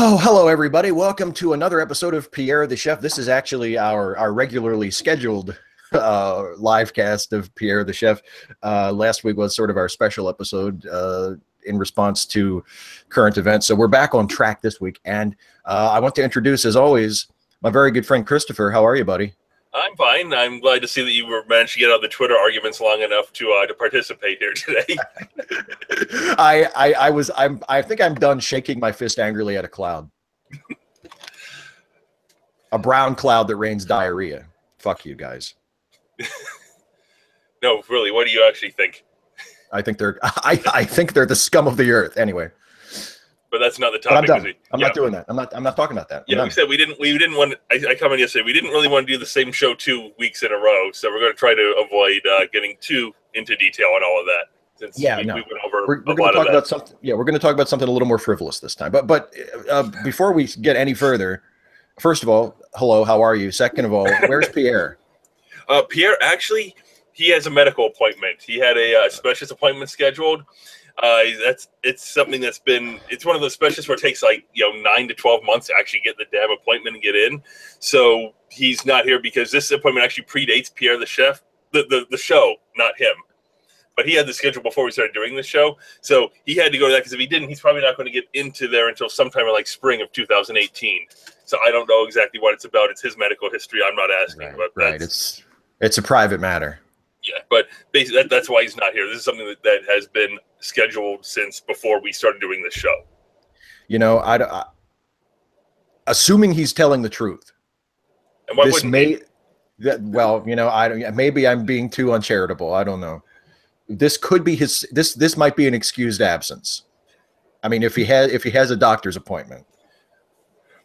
Oh, hello, everybody. Welcome to another episode of Pierre the Chef. This is actually our regularly scheduled live cast of Pierre the Chef. Last week was sort of our special episode in response to current events. So we're back on track this week. And I want to introduce, as always, my very good friend, Christopher. How are you, buddy? I'm fine. I'm glad to see that you managed to get out the Twitter arguments long enough to participate here today. I think I'm done shaking my fist angrily at a cloud. A brown cloud that rains diarrhea. Fuck you guys. No, really, what do you actually think? I think they're the scum of the earth. Anyway. But that's not the topic. I'm not doing that. I'm not talking about that. Yeah, we said we didn't want. I commented yesterday. We didn't really want to do the same show 2 weeks in a row, so we're going to try to avoid getting too into detail on all of that. Since we went over we're going to talk about something. Yeah, we're going to talk about something a little more frivolous this time. But before we get any further, first of all, hello, how are you? Second of all, where's Pierre? Pierre, actually, he has a medical appointment. He had a specialist appointment scheduled. It's something it's one of those specialists where it takes 9 to 12 months to actually get the damn appointment and get in. So he's not here because this appointment actually predates Pierre the Chef, the show, not him. But he had the schedule before we started doing the show, so he had to go to that because if he didn't, he's probably not going to get into there until sometime in spring of 2018. So I don't know exactly what it's about. It's his medical history. I'm not asking. Right. It's a private matter. Yeah, but basically that's why he's not here. This is something that has been scheduled since before we started doing this show. You know, assuming he's telling the truth. And why wouldn't he? Well, you know, maybe I'm being too uncharitable. I don't know. This could be this might be an excused absence. I mean, if he has a doctor's appointment,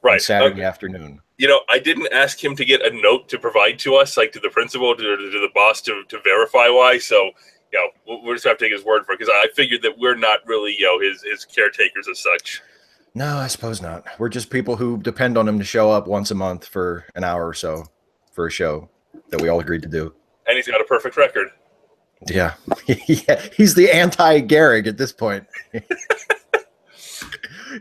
right, on Saturday afternoon. You know, I didn't ask him to get a note to provide to us, to the principal, to the boss, to verify why. So, we're just have to take his word for it because I figured that we're not really, his caretakers as such. No, I suppose not. We're just people who depend on him to show up once a month for an hour or so for a show that we all agreed to do. And he's got a perfect record. Yeah, he's the anti-Gehrig at this point.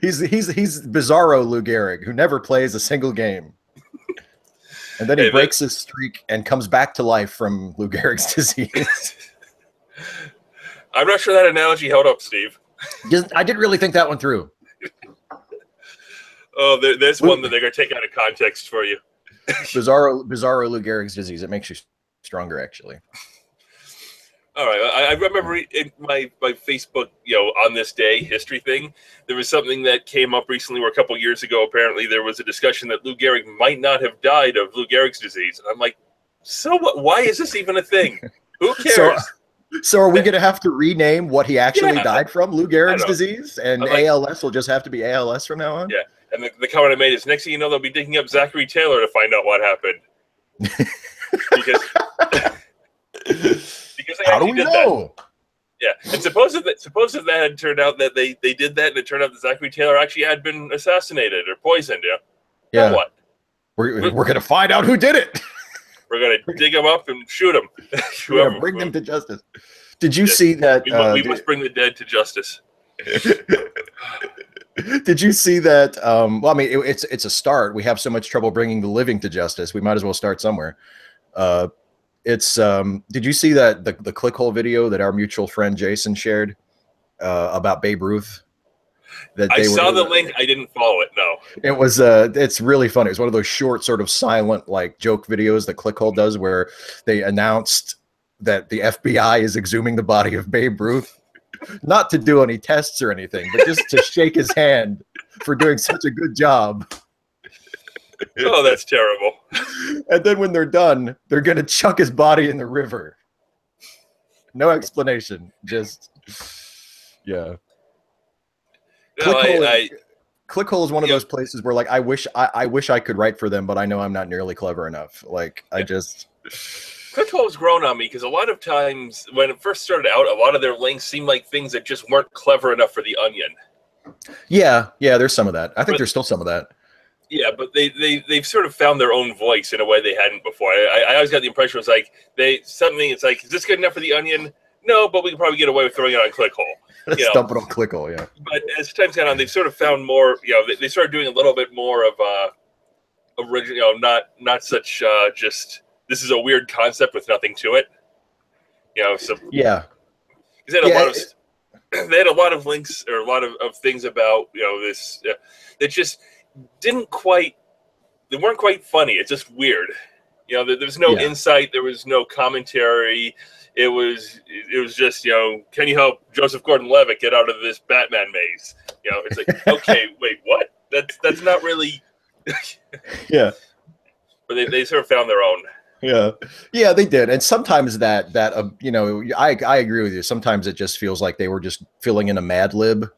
He's Bizarro Lou Gehrig, who never plays a single game, and then he breaks his streak and comes back to life from Lou Gehrig's disease. I'm not sure that analogy held up, Steve. I didn't really think that one through. Oh, there's one that they're going to take out of context for you. Bizarro Lou Gehrig's disease. It makes you stronger, actually. All right. I remember in my Facebook, on this day history thing, there was something that came up recently where a couple years ago, apparently there was a discussion that Lou Gehrig might not have died of Lou Gehrig's disease. And I'm like, so what? Why is this even a thing? Who cares? So are we going to have to rename what he actually died from, Lou Gehrig's disease? And ALS will just have to be ALS from now on? Yeah. And the comment I made is, next thing you know, they'll be digging up Zachary Taylor to find out what happened. Because they how do we know? That. Yeah, and suppose that had turned out that they did that, and it turned out that Zachary Taylor actually had been assassinated or poisoned. Yeah. Now what? We're going to find out who did it. We're going to dig him up and shoot him. Bring them to justice. Did you see that? We must bring the dead to justice. Did you see that? Well, I mean, it's a start. We have so much trouble bringing the living to justice. We might as well start somewhere. Did you see that the Clickhole video that our mutual friend Jason shared about Babe Ruth? I saw the link. I didn't follow it. No. It was it's really funny. It's one of those short, sort of silent, joke videos that Clickhole does, where they announced that the FBI is exhuming the body of Babe Ruth, not to do any tests or anything, but just to shake his hand for doing such a good job. Oh, that's terrible. And then when they're done, they're going to chuck his body in the river. No explanation. Just, yeah. Clickhole is one of those places where, I wish I could write for them, but I know I'm not nearly clever enough. Clickhole's grown on me because a lot of times when it first started out, a lot of their links seemed like things that just weren't clever enough for the Onion. Yeah, there's some of that. I think there's still some of that. Yeah, but they've sort of found their own voice in a way they hadn't before. I always got the impression it was it's is this good enough for the Onion? No, but we can probably get away with throwing it on Clickhole. Let's dump it on Clickhole, yeah. But as time's gone on, they've sort of found more. They started doing a little bit more of original. Not such just this is a weird concept with nothing to it. So yeah, because they had a lot of links or a lot of things about this that just didn't quite. They weren't quite funny. It's just weird. There's no insight. There was no commentary. It was just, can you help Joseph Gordon-Levitt get out of this Batman maze? It's like, okay, wait, what? That's not really. Yeah. But they sort of found their own. Yeah, they did. And sometimes that I agree with you. Sometimes it just feels like they were just filling in a Mad Lib.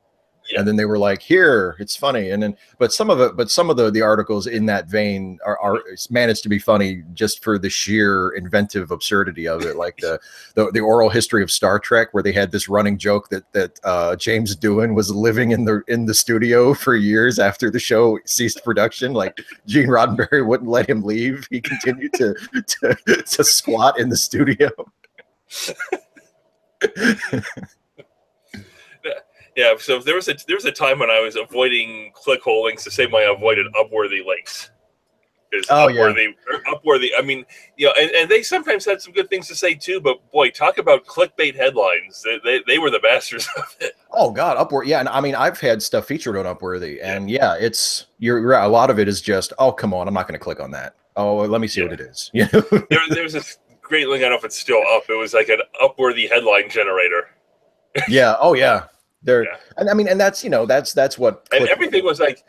Yeah. And then they were like, "Here, it's funny." And then, but some of the articles in that vein are managed to be funny just for the sheer inventive absurdity of it, like the oral history of Star Trek, where they had this running joke that James Doohan was living in the studio for years after the show ceased production. Like Gene Roddenberry wouldn't let him leave; he continued to squat in the studio. Yeah, so there was a time when I was avoiding Clickhole links the same way I avoided Upworthy links. Upworthy. I mean, and they sometimes had some good things to say too. But boy, talk about clickbait headlines. They were the masters of it. Oh God, Upworthy. Yeah, and I mean, I've had stuff featured on Upworthy, and you're right. A lot of it is just, oh come on, I'm not going to click on that. Oh, let me see what it is. There was this great link. I don't know if it's still up. It was like an Upworthy headline generator. Yeah. Oh yeah. And I mean, and that's what. And everything was like,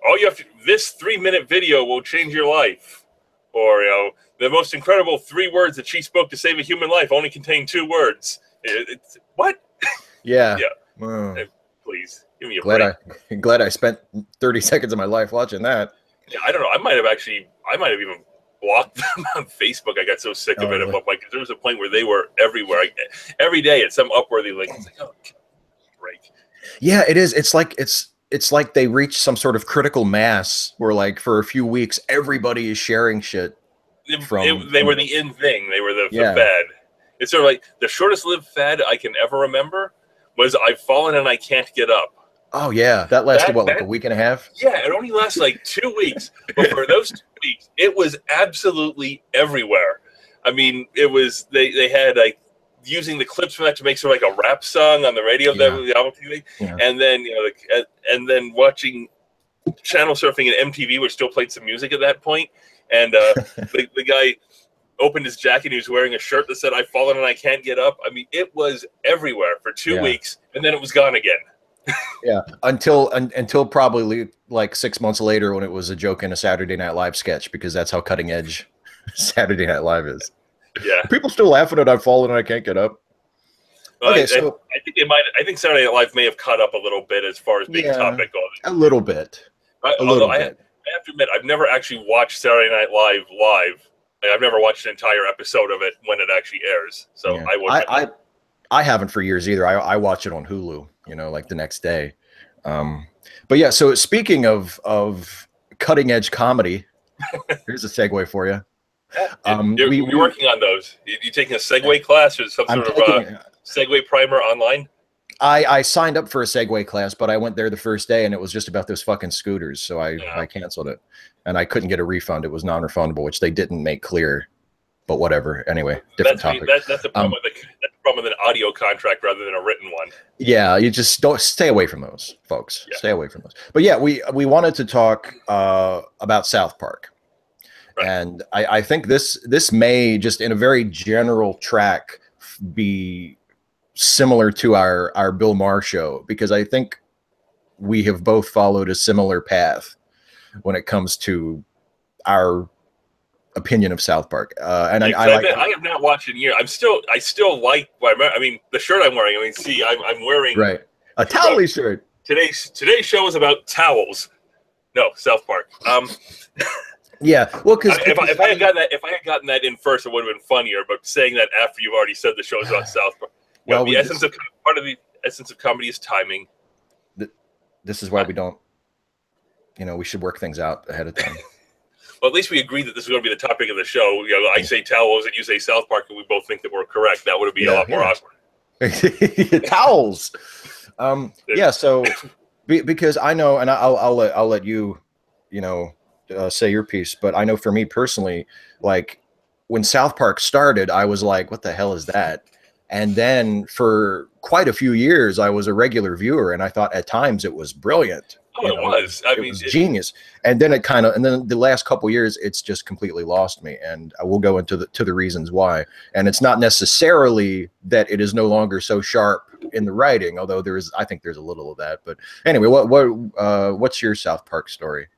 all you have to. This 3-minute video will change your life, or the most incredible 3 words that she spoke to save a human life only contain 2 words. It's what? Yeah. Please give me a break. Glad I spent 30 seconds of my life watching that. Yeah, I don't know. I might have even blocked them on Facebook. I got so sick of it. Really? Like, there was a point where they were everywhere. Every day at some Upworthy link. I was like, oh. Break. Yeah, it is. It's like they reached some sort of critical mass where, like, for a few weeks, everybody is sharing shit. They were the in thing. They were the fad. It's sort of like the shortest lived fad I can ever remember was I've fallen and I can't get up. Oh yeah, that lasted like a week and a half. Yeah, it only lasted like 2 weeks, but for those 2 weeks, it was absolutely everywhere. I mean, it was they had like. Using the clips from that to make sort of like a rap song on the radio, the album TV, and then and then watching channel surfing and MTV, which still played some music at that point, and the guy opened his jacket and he was wearing a shirt that said "I've fallen and I can't get up." I mean, it was everywhere for 2 weeks, and then it was gone again. Yeah, until probably like 6 months later when it was a joke in a Saturday Night Live sketch, because that's how cutting edge Saturday Night Live is. Yeah, people still laughing at I've fallen and I can't get up. Well, okay, so I think they might. I think Saturday Night Live may have caught up a little bit as far as being topical. A little bit. I have to admit, I've never actually watched Saturday Night Live live. I've never watched an entire episode of it when it actually airs. So I haven't for years either. I watch it on Hulu. Like the next day. But yeah. So speaking of cutting edge comedy, here's a segue for you. You're working on those. You taking a Segway class or some sort of Segway primer online? I signed up for a Segway class, but I went there the first day and it was just about those fucking scooters. So I canceled it and I couldn't get a refund. It was non-refundable, which they didn't make clear, but whatever. Anyway, different topic. That's the problem with an audio contract rather than a written one. Yeah. You just don't stay away from those, folks. Stay away from those. But yeah, we wanted to talk about South Park. Right. And I think this may just in a very general track be similar to our Bill Maher show, because I think we have both followed a similar path when it comes to our opinion of South Park. And I have not watched in years. I still like. I mean, the shirt I'm wearing. I mean, see, I'm wearing a towel shirt. Today's show is about towels. No, South Park. Yeah, well, because if I had gotten that in first, it would have been funnier. But saying that after you've already said the show is on South Park, part of the essence of comedy is timing. This is why we don't. We should work things out ahead of time. Well, at least we agreed that this is going to be the topic of the show. I say towels and you say South Park, and we both think that we're correct. That would be a lot more awkward. Towels. Yeah. So because I know, and I'll let you, say your piece. But I know for me personally, like when South Park started, I was like, "What the hell is that?" And then for quite a few years, I was a regular viewer, and I thought at times it was brilliant. Oh, it was. I It mean, was genius. And then and then the last couple years, it's just completely lost me. And I will go into the reasons why. And it's not necessarily that it is no longer so sharp in the writing, although I think there's a little of that. But anyway, what's your South Park story?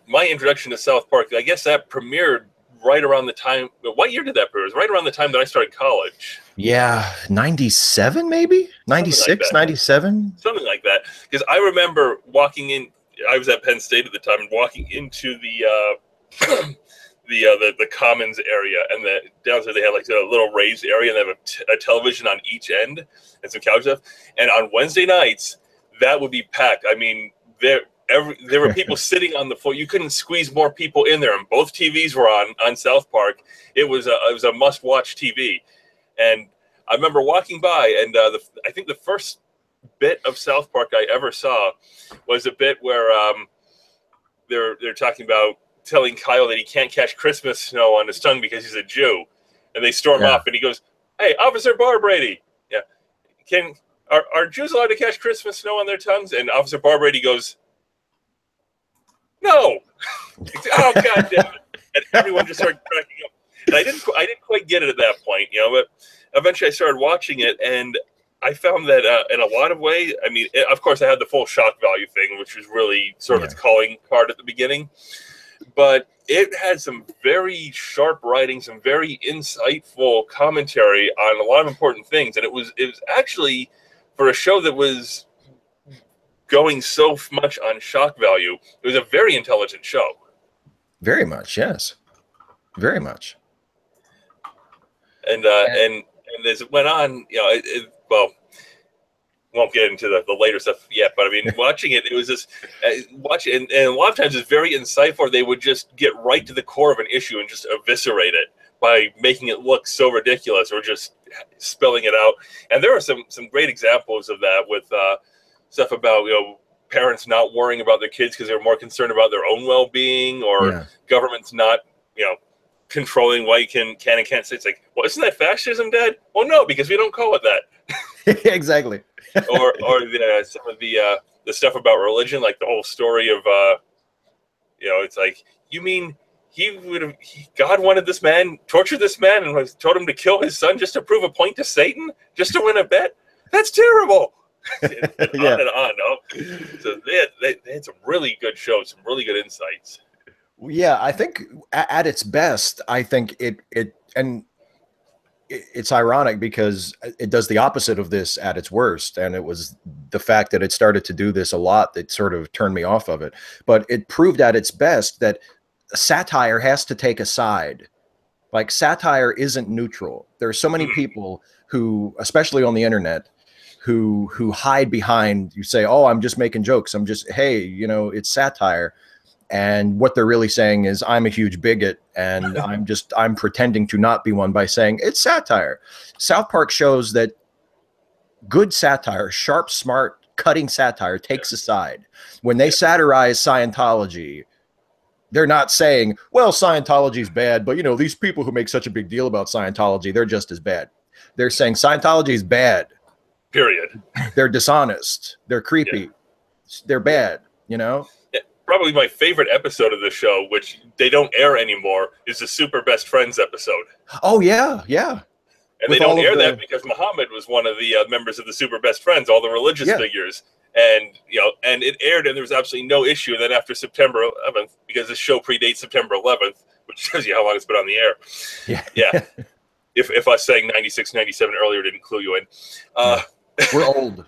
My introduction to South Park, I guess that premiered right around the time. What year did that premiere? It was right around the time that I started college. Yeah, 97 maybe? 96, 97? Something like that. Because I remember walking in, I was at Penn State at the time, and walking into the commons area, and downstairs they had like a little raised area, and they have a television on each end and some couch stuff. And on Wednesday nights, that would be packed. I mean, there were people sitting on the floor. You couldn't squeeze more people in there, and both TVs were on South Park. It was a must-watch TV. And I remember walking by, and I think the first bit of South Park I ever saw was a bit where they're talking about telling Kyle that he can't catch Christmas snow on his tongue because he's a Jew, and they storm off, and he goes, "Hey, Officer Barbrady, are Jews allowed to catch Christmas snow on their tongues?" And Officer Barbrady goes, "No." Oh, God damn it! And everyone just started cracking up. And I didn't quite get it at that point, but eventually I started watching it, and I found that in a lot of ways, I mean, of course I had the full shock value thing, which was really sort of its calling card at the beginning, but it had some very sharp writing, some very insightful commentary on a lot of important things, and it was actually, for a show that was going so much on shock value, it was a very intelligent show. Very much, yes. Very much. And as it went on, won't get into the later stuff yet, but I mean, watching it was just and a lot of times it's very insightful. They would just get right to the core of an issue and just eviscerate it by making it look so ridiculous or just spelling it out. And there are some great examples of that with stuff about parents not worrying about their kids because they're more concerned about their own well-being, or government's not controlling what you can and can't say. It's like, well, isn't that fascism, Dad? Well, no, because we don't call it that. Exactly. or some of the stuff about religion, like the whole story of it's like, you mean God wanted this man, tortured this man, and told him to kill his son just to prove a point to Satan, just to win a bet? That's terrible. and on and on. So they had some really good shows, some really good insights. Yeah, I think at its best, I think it's ironic because it does the opposite of this at its worst. And it was the fact that it started to do this a lot that sort of turned me off of it. But it proved at its best that satire has to take a side. Like, satire isn't neutral. There are so many people who, especially on the internet, who hide behind, you say, "Oh, I'm just making jokes. Hey, it's satire." And what they're really saying is, I'm a huge bigot, and I'm pretending to not be one by saying it's satire. South Park shows that good satire, sharp, smart, cutting satire takes a side. When they satirize Scientology, they're not saying, well, Scientology's bad, but these people who make such a big deal about Scientology, they're just as bad. They're saying Scientology is bad. Period. They're dishonest. They're creepy. They're bad, Probably my favorite episode of the show, which they don't air anymore, is the Super Best Friends episode. Oh, yeah, yeah. And they don't air that because Muhammad was one of the members of the Super Best Friends, all the religious figures. And, and it aired, and there was absolutely no issue. And then after September 11th, because the show predates September 11th, which shows you how long it's been on the air. Yeah. If us saying 96, 97 earlier didn't clue you in. We're old.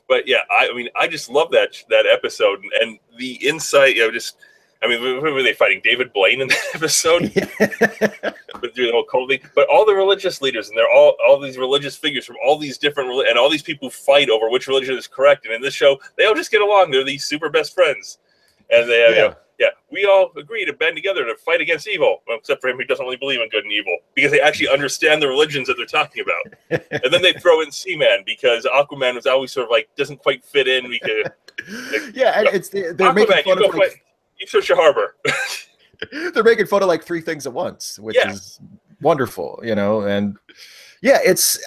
But yeah, I just love that episode and the insight. Were they fighting David Blaine in that episode? But through the whole cult thing. But all the religious leaders, and they're all these religious figures from all these different and all these people fight over which religion is correct. And in this show, they all just get along. They're these super best friends, and they we all agree to band together to fight against evil. Well, except for him, who doesn't really believe in good and evil, because they actually understand the religions that they're talking about. And then they throw in Seaman, because Aquaman was always sort of like, doesn't quite fit in. We could, yeah, and they're Aquaman, making fun of like, you search your harbor. They're making fun of like three things at once, which is wonderful, you know. And yeah, it's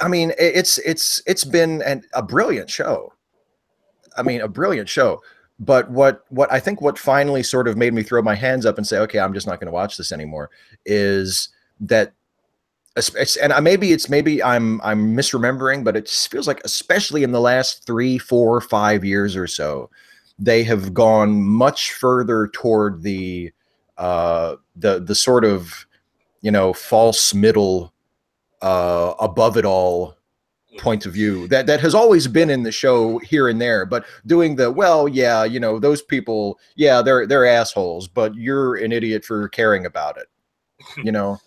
been a brilliant show. I mean, a brilliant show. But what I think what finally sort of made me throw my hands up and say, okay, I'm just not going to watch this anymore, is that, and maybe I'm misremembering, but it just feels like, especially in the last 3, 4, 5 years or so, they have gone much further toward the sort of, you know, false middle, above it all point of view that has always been in the show here and there, but doing the, well, yeah, you know, those people, yeah, they're assholes, but you're an idiot for caring about it, you know.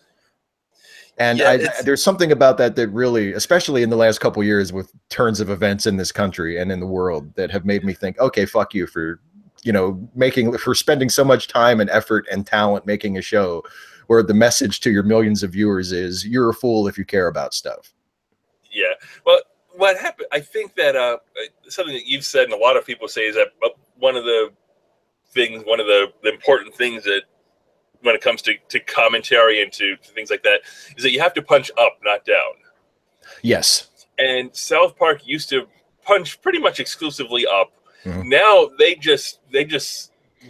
And there's something about that really, especially in the last couple of years with turns of events in this country and in the world, that have made me think, okay, fuck you for, you know, for spending so much time and effort and talent making a show where the message to your millions of viewers is, you're a fool if you care about stuff. Yeah. Well, what happened, I think that something that you've said and a lot of people say is that one of the important things that when it comes to commentary and to things like that is that you have to punch up, not down. Yes. And South Park used to punch pretty much exclusively up. Mm-hmm. Now they just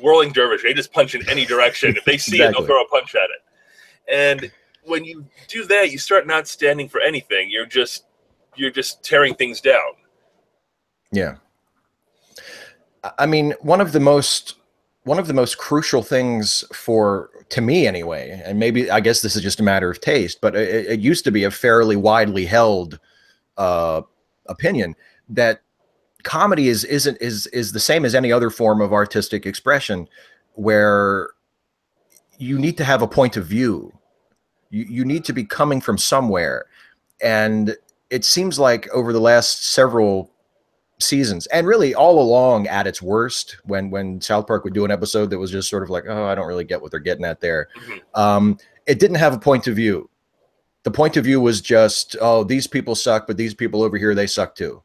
whirling dervish. They just punch in any direction. If they see it, they'll throw a punch at it. And when you do that, you start not standing for anything. You're just tearing things down. Yeah. I mean, one of the most crucial things to me anyway, and maybe, I guess this is just a matter of taste, but it used to be a fairly widely held opinion that comedy is the same as any other form of artistic expression, where you need to have a point of view. You need to be coming from somewhere. And it seems like over the last several seasons, and really all along at its worst, when South Park would do an episode that was just sort of like, oh, I don't really get what they're getting at there. Mm-hmm. It didn't have a point of view. The point of view was just, oh, these people suck, but these people over here, they suck too.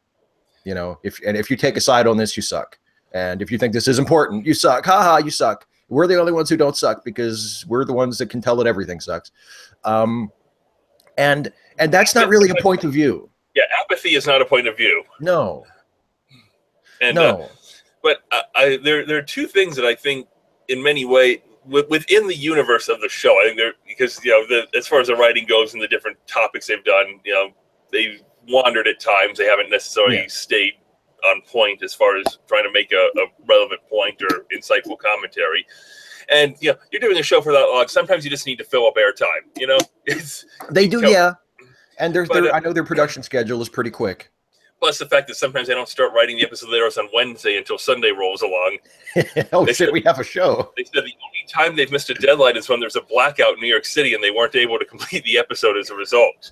You know, if you take a side on this, you suck. And if you think this is important, you suck. Ha ha, you suck. We're the only ones who don't suck because we're the ones that can tell that everything sucks. And that's not really a point of view. Yeah, apathy is not a point of view. No. And, no. But there are two things that I think, in many ways, within the universe of the show, I think because, you know, as far as the writing goes and the different topics they've done, you know, they've wandered at times. They haven't necessarily stayed on point as far as trying to make a relevant point or insightful commentary. And, you know, you're doing a show for that long. Sometimes you just need to fill up airtime, you know? They do, yeah. And I know their production schedule is pretty quick. Plus the fact that sometimes they don't start writing the episode later on Wednesday until Sunday rolls along. We have a show. They said the only time they've missed a deadline is when there's a blackout in New York City and they weren't able to complete the episode as a result.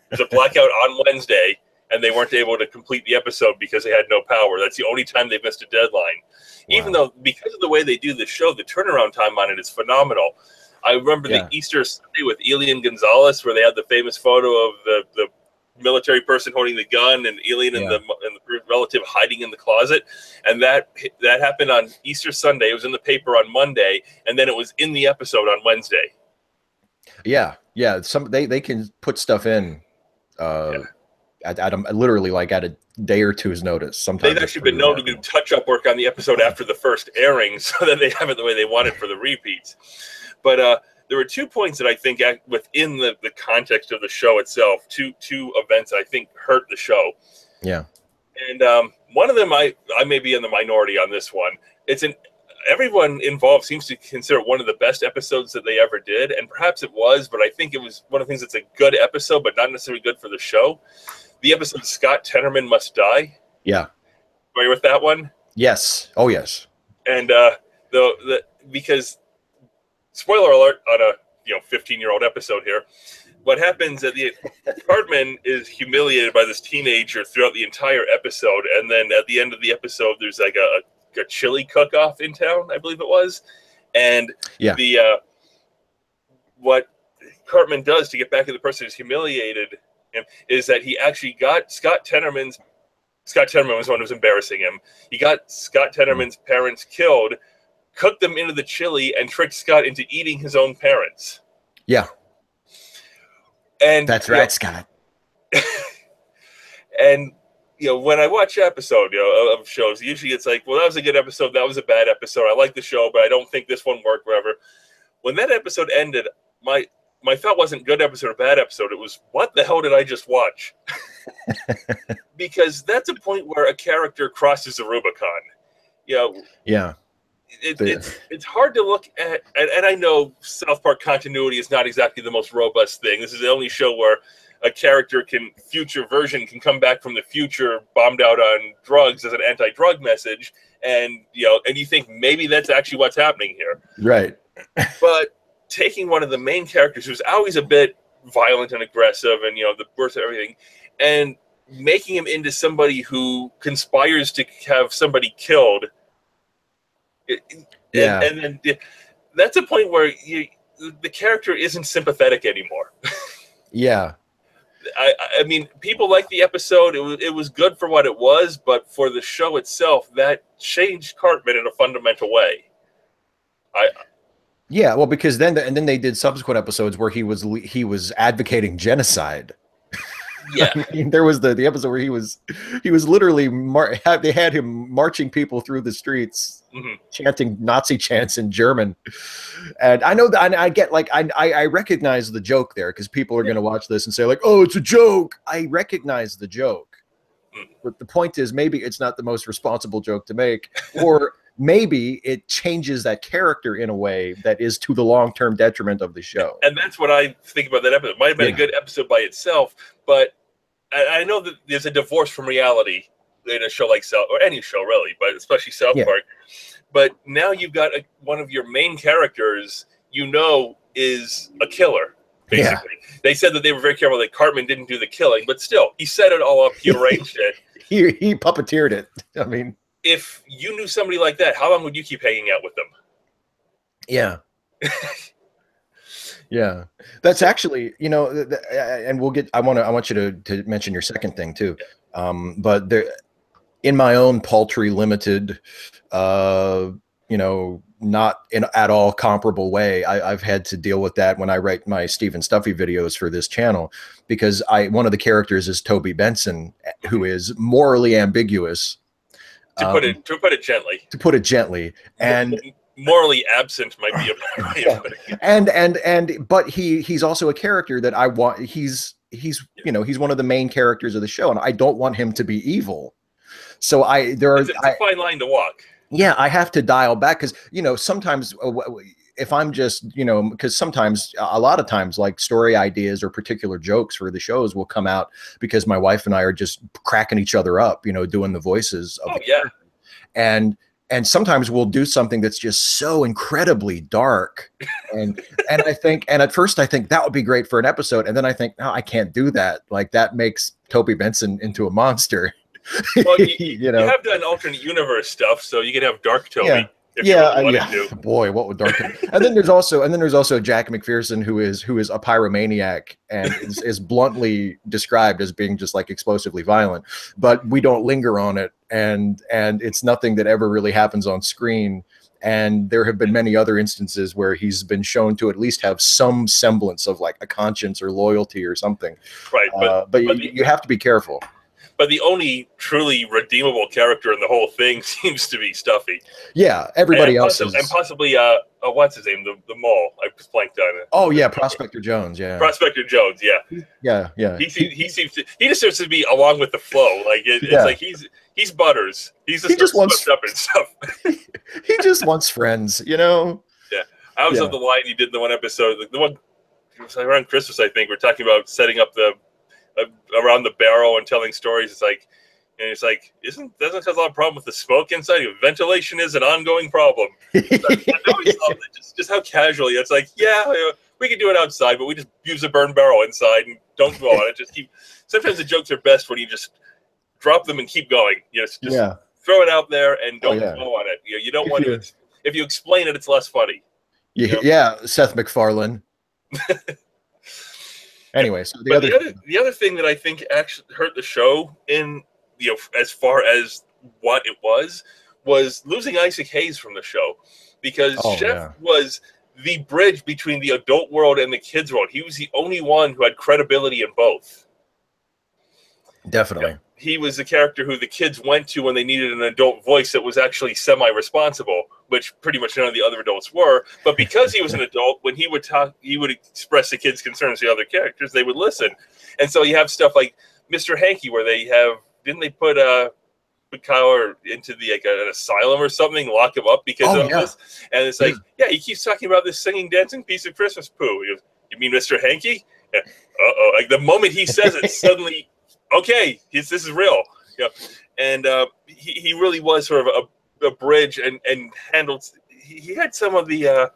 There's a blackout on Wednesday and they weren't able to complete the episode because they had no power. That's the only time they've missed a deadline. Wow. Even though, because of the way they do the show, the turnaround time on it is phenomenal. I remember the Easter Sunday with Elian Gonzalez, where they had the famous photo of the military person holding the gun and Elian and the relative hiding in the closet. And that happened on Easter Sunday. It was in the paper on Monday, and then it was in the episode on Wednesday. Yeah. They can put stuff in at literally like at a day or two's notice. Sometimes they've actually been known to do touch-up work on the episode after the first airing so that they have it the way they want it for the repeats. But there were 2 points that I think within the context of the show itself, two events that I think hurt the show. Yeah. And one of them, I may be in the minority on this one. Everyone involved seems to consider it one of the best episodes that they ever did. And perhaps it was, but I think it was one of the things that's a good episode, but not necessarily good for the show. The episode Scott Tenorman Must Die. Yeah. Familiar with that one? Yes. Oh, yes. And because, spoiler alert on a 15-year-old episode here, what happens at the Cartman is humiliated by this teenager throughout the entire episode, and then at the end of the episode, there's like a chili cook-off in town, I believe it was, And Yeah. What Cartman does to get back at the person who's humiliated him is that he actually got Scott Tenorman was the one who was embarrassing him. He got Scott Tenorman's parents killed, cooked them into the chili, and tricked Scott into eating his own parents. Yeah. And that's right, Scott. And when I watch episode of shows, usually it's like, well, that was a good episode, that was a bad episode. I like the show, but I don't think this one worked, whatever. When that episode ended, my thought wasn't good episode or bad episode. It was, what the hell did I just watch? Because that's a point where a character crosses the Rubicon. Yeah. It's hard to look at, and I know South Park continuity is not exactly the most robust thing. This is the only show where a character future version can come back from the future bombed out on drugs as an anti-drug message, and you think maybe that's actually what's happening here. Right. But taking one of the main characters who's always a bit violent and aggressive and the birth of everything, and making him into somebody who conspires to have somebody killed. Yeah. And then that's a point where the character isn't sympathetic anymore. Yeah. I mean, people like the episode. It was good for what it was, but for the show itself, that changed Cartman in a fundamental way. Yeah, well, because then they did subsequent episodes where he was advocating genocide. Yeah, I mean, there was the episode where he was literally they had him marching people through the streets, chanting Nazi chants in German. And I know that I get I recognize the joke there, because people are going to watch this and say like, oh, it's a joke. I recognize the joke, but the point is, maybe it's not the most responsible joke to make, or maybe it changes that character in a way that is to the long-term detriment of the show. And that's what I think about that episode. It might have been a good episode by itself, but I know that there's a divorce from reality in a show like South, or any show really, but especially South Park. But now you've got one of your main characters, is a killer, basically. Yeah. They said that they were very careful that Cartman didn't do the killing, but still, he set it all up, he arranged it. He puppeteered it. I mean, if you knew somebody like that, how long would you keep hanging out with them? Yeah. Yeah. That's actually, and we'll get, I want you to mention your second thing too. But there, in my own paltry, limited, not in at all comparable way, I've had to deal with that when I write my Stephen Stuffy videos for this channel, because one of the characters is Toby Benson, who is morally ambiguous. To put it gently. To put it gently. And morally absent might be a better way of putting it. But he's also a character that I want. He's one of the main characters of the show, and I don't want him to be evil. So it's a fine line to walk. Yeah, I have to dial back, because sometimes if I'm just because sometimes, a lot of times, like story ideas or particular jokes for the shows will come out because my wife and I are just cracking each other up, doing the voices of and sometimes we'll do something that's just so incredibly dark, and at first I think that would be great for an episode, and then I think, no, I can't do that. Like, that makes Toby Benson into a monster. Well, you have done alternate universe stuff, so you could have Dark Toby. Yeah. Boy, what would Dark? And then there's also Jack McPherson, who is a pyromaniac and is bluntly described as being just like explosively violent. But we don't linger on it, and it's nothing that ever really happens on screen. And there have been many other instances where he's been shown to at least have some semblance of like a conscience or loyalty or something. Right, but you have to be careful. But the only truly redeemable character in the whole thing seems to be Stuffy. Yeah, everybody else is. And possibly, what's his name? The mole. I just blanked on it. Oh, yeah, Prospector Jones, yeah. Prospector Jones, yeah. Yeah. He seems to be along with the flow. Like, it's like he's Butters. He just wants up and stuff. He just wants friends, Yeah. I always love the line he did in the one episode. The one, it was around Christmas, I think. We're talking about setting up around the barrel and telling stories. It's like, doesn't cause a lot of problem with the smoke inside? Ventilation is an ongoing problem. I always love it, just how casually it's like, we can do it outside, but we just use a burn barrel inside and don't go on it. Just keep. Sometimes the jokes are best when you just drop them and keep going. Just throw it out there and don't go on it. You don't want to. if you explain it, it's less funny. Yeah, yeah, Seth MacFarlane. Anyway, so the other thing that I think actually hurt the show in, you know, as far as what it was losing Isaac Hayes from the show, because Chef was the bridge between the adult world and the kids world. He was the only one who had credibility in both. Definitely. Yeah. He was the character who the kids went to when they needed an adult voice that was actually semi-responsible, which pretty much none of the other adults were. But because he was an adult, when he would talk, he would express the kids' concerns to the other characters. They would listen. And so you have stuff like Mr. Hanky, where they have, didn't they put Kyle into the an asylum or something, lock him up because of this? And it's like, he keeps talking about this singing, dancing piece of Christmas poo. You mean Mr. Hanky? Yeah. Uh-oh. Like the moment he says it, suddenly... okay, this is real. Yeah, and he really was sort of a bridge and handled. He had some of the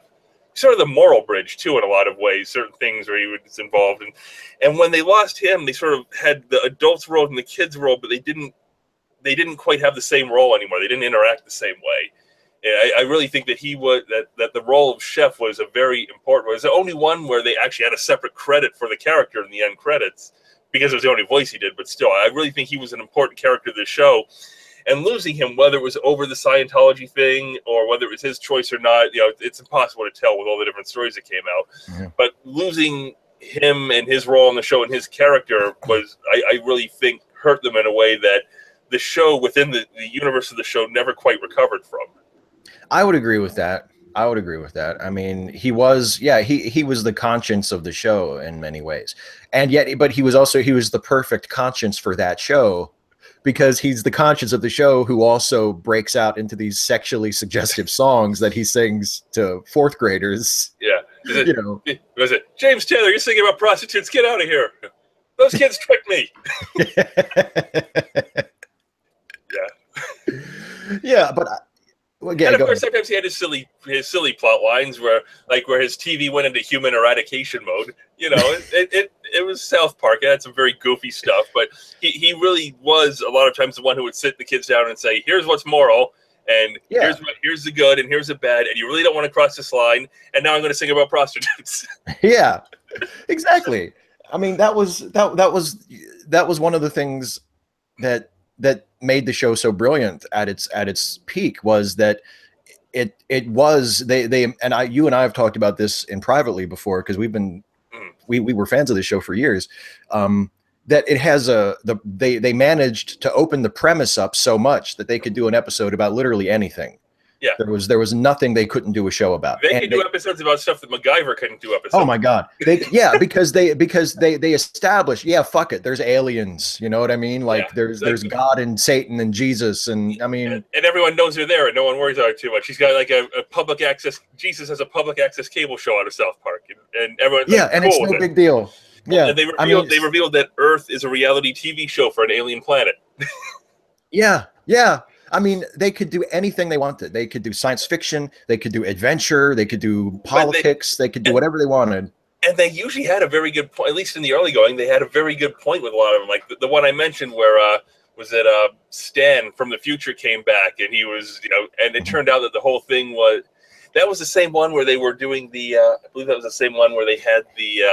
sort of the moral bridge too in a lot of ways. Certain things where he was involved in, and when they lost him, they sort of had the adults' role and the kids' role, but they didn't quite have the same role anymore. They didn't interact the same way. I really think that that the role of Chef was a very important. It was the only one where they actually had a separate credit for the character in the end credits, because it was the only voice he did, but still, I really think he was an important character of the show. And losing him, whether it was over the Scientology thing or whether it was his choice or not, it's impossible to tell with all the different stories that came out. Mm-hmm. But losing him and his role in the show and his character was, I really think, hurt them in a way that the show, within the universe of the show, never quite recovered from. I would agree with that. I mean, he was the conscience of the show in many ways. And yet, but he was the perfect conscience for that show, because he's the conscience of the show who also breaks out into these sexually suggestive songs that he sings to fourth graders. Yeah. Was it James Taylor, you're singing about prostitutes, get out of here. Those kids tricked me. Yeah. Yeah, but and of course, sometimes he had his silly plot lines where his TV went into human eradication mode. It was South Park. It had some very goofy stuff, but he really was a lot of times the one who would sit the kids down and say, "Here's what's moral, and here's the good, and here's the bad, and you really don't want to cross this line. And now I'm going to sing about prostitutes." Yeah, exactly. I mean, that was one of the things that made the show so brilliant at its peak, was that it was you and I have talked about this in privately before, because we were fans of this show for years, that it has they managed to open the premise up so much that they could do an episode about literally anything. Yeah, there was nothing they couldn't do a show about. They could do episodes about stuff that MacGyver couldn't do episodes. Oh my God, because they established, fuck it, there's aliens, you know what I mean? There's God and Satan and Jesus, and I mean, and everyone knows they're there, and no one worries about it too much. He's got like a public access. Jesus has a public access cable show out of South Park, and everyone's and cool, it's no big deal. Yeah, and they revealed that Earth is a reality TV show for an alien planet. Yeah. I mean, they could do anything they wanted. They could do science fiction. They could do adventure. They could do politics. They could do whatever they wanted. And they usually had a very good point, at least in the early going. They had a very good point with a lot of them. Like the one I mentioned where Stan from the future came back, and he was, and it turned out that the whole thing was the same one where they were doing the, I believe that was the same one where they had the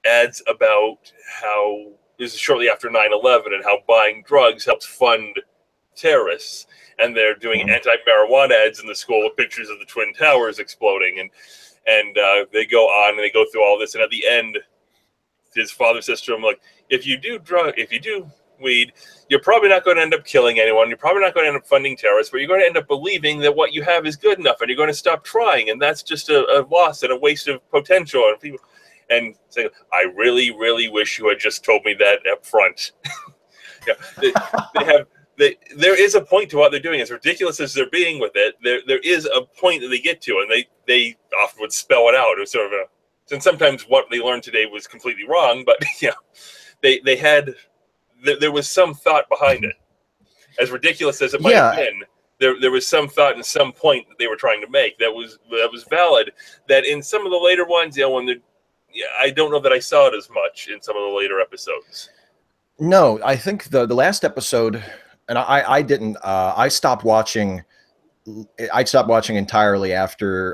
ads about how this is shortly after 9/11 and how buying drugs helps fund terrorists, and they're doing anti-marijuana ads in the school with pictures of the Twin Towers exploding, and they go on and they go through all this, and at the end, his father says to him, like, if you do weed, you're probably not going to end up killing anyone, you're probably not going to end up funding terrorists, but you're going to end up believing that what you have is good enough, and you're going to stop trying, and that's just a loss and a waste of potential. And people and saying, I really, really wish you had just told me that up front. They have. There is a point to what they're doing. As ridiculous as they're being with it, there is a point that they get to, and they often would spell it out. It was sort of and sometimes what they learned today was completely wrong, but there was some thought behind it. As ridiculous as it might have been, there was some thought and some point that they were trying to make that was valid. That in some of the later ones, I don't know that I saw it as much in some of the later episodes. No, I think the last episode. And I didn't. I stopped watching I stopped watching entirely after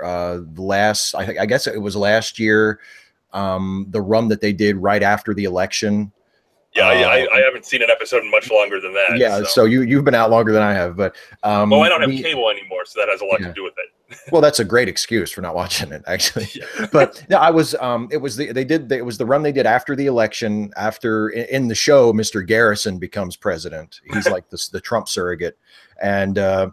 the last. I guess it was last year, the run that they did right after the election. Yeah, I haven't seen an episode in much longer than that. Yeah, so you've been out longer than I have, but well, I don't have cable anymore, so that has a lot yeah. to do with it. Well, that's a great excuse for not watching it, actually. Yeah. But no, I was. It was it was the run they did after the election. After in the show, Mr. Garrison becomes president. He's like the Trump surrogate, and they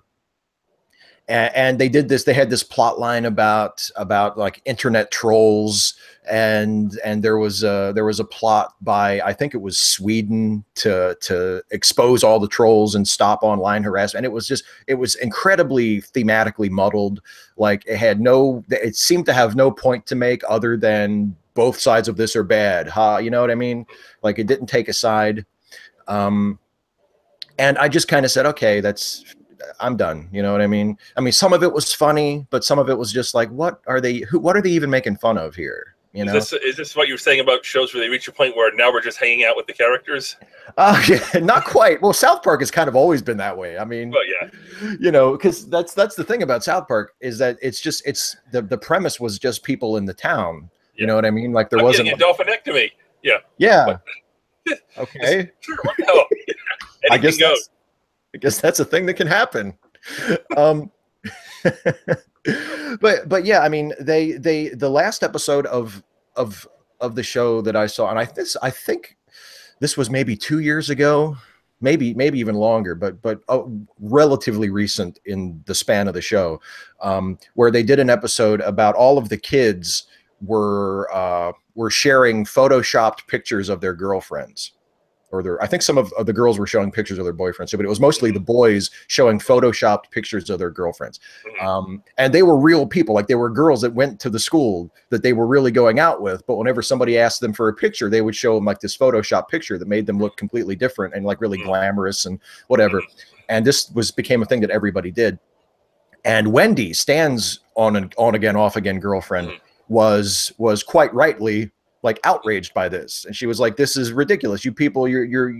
did this. They had this plot line about like internet trolls, and there was a plot by, I think it was Sweden, to expose all the trolls and stop online harassment. And it was incredibly thematically muddled. Like it seemed to have no point to make other than both sides of this are bad. You know what I mean? Like, it didn't take a side. And I just kind of said, okay, I'm done. You know what I mean? I mean, some of it was funny, but some of it was just like, what are they even making fun of here? You know? Is this what you were saying about shows where they reach a point where now we're just hanging out with the characters? Yeah, not quite. Well, South Park has kind of always been that way. I mean, well, yeah, you know, because that's the thing about South Park, is that it's the premise was just people in the town. You know what I mean? Like, there wasn't a dolphinectomy. Yeah. Yeah. Okay. Sure. What the hell? Anything goes. I guess that's a thing that can happen. But yeah, I mean, the last episode of the show that I saw, and I think this was maybe 2 years ago, maybe even longer, but relatively recent in the span of the show, where they did an episode about all of the kids were sharing photoshopped pictures of their girlfriends. I think some of the girls were showing pictures of their boyfriends too, but it was mostly the boys showing photoshopped pictures of their girlfriends. And they were real people. Like, they were girls that went to the school that they were really going out with. But whenever somebody asked them for a picture, they would show them like this Photoshop picture that made them look completely different and like really glamorous and whatever. And this became a thing that everybody did. And Wendy, Stan's on again, off again girlfriend, was quite rightly like outraged by this, and she was like, "This is ridiculous! You people, you're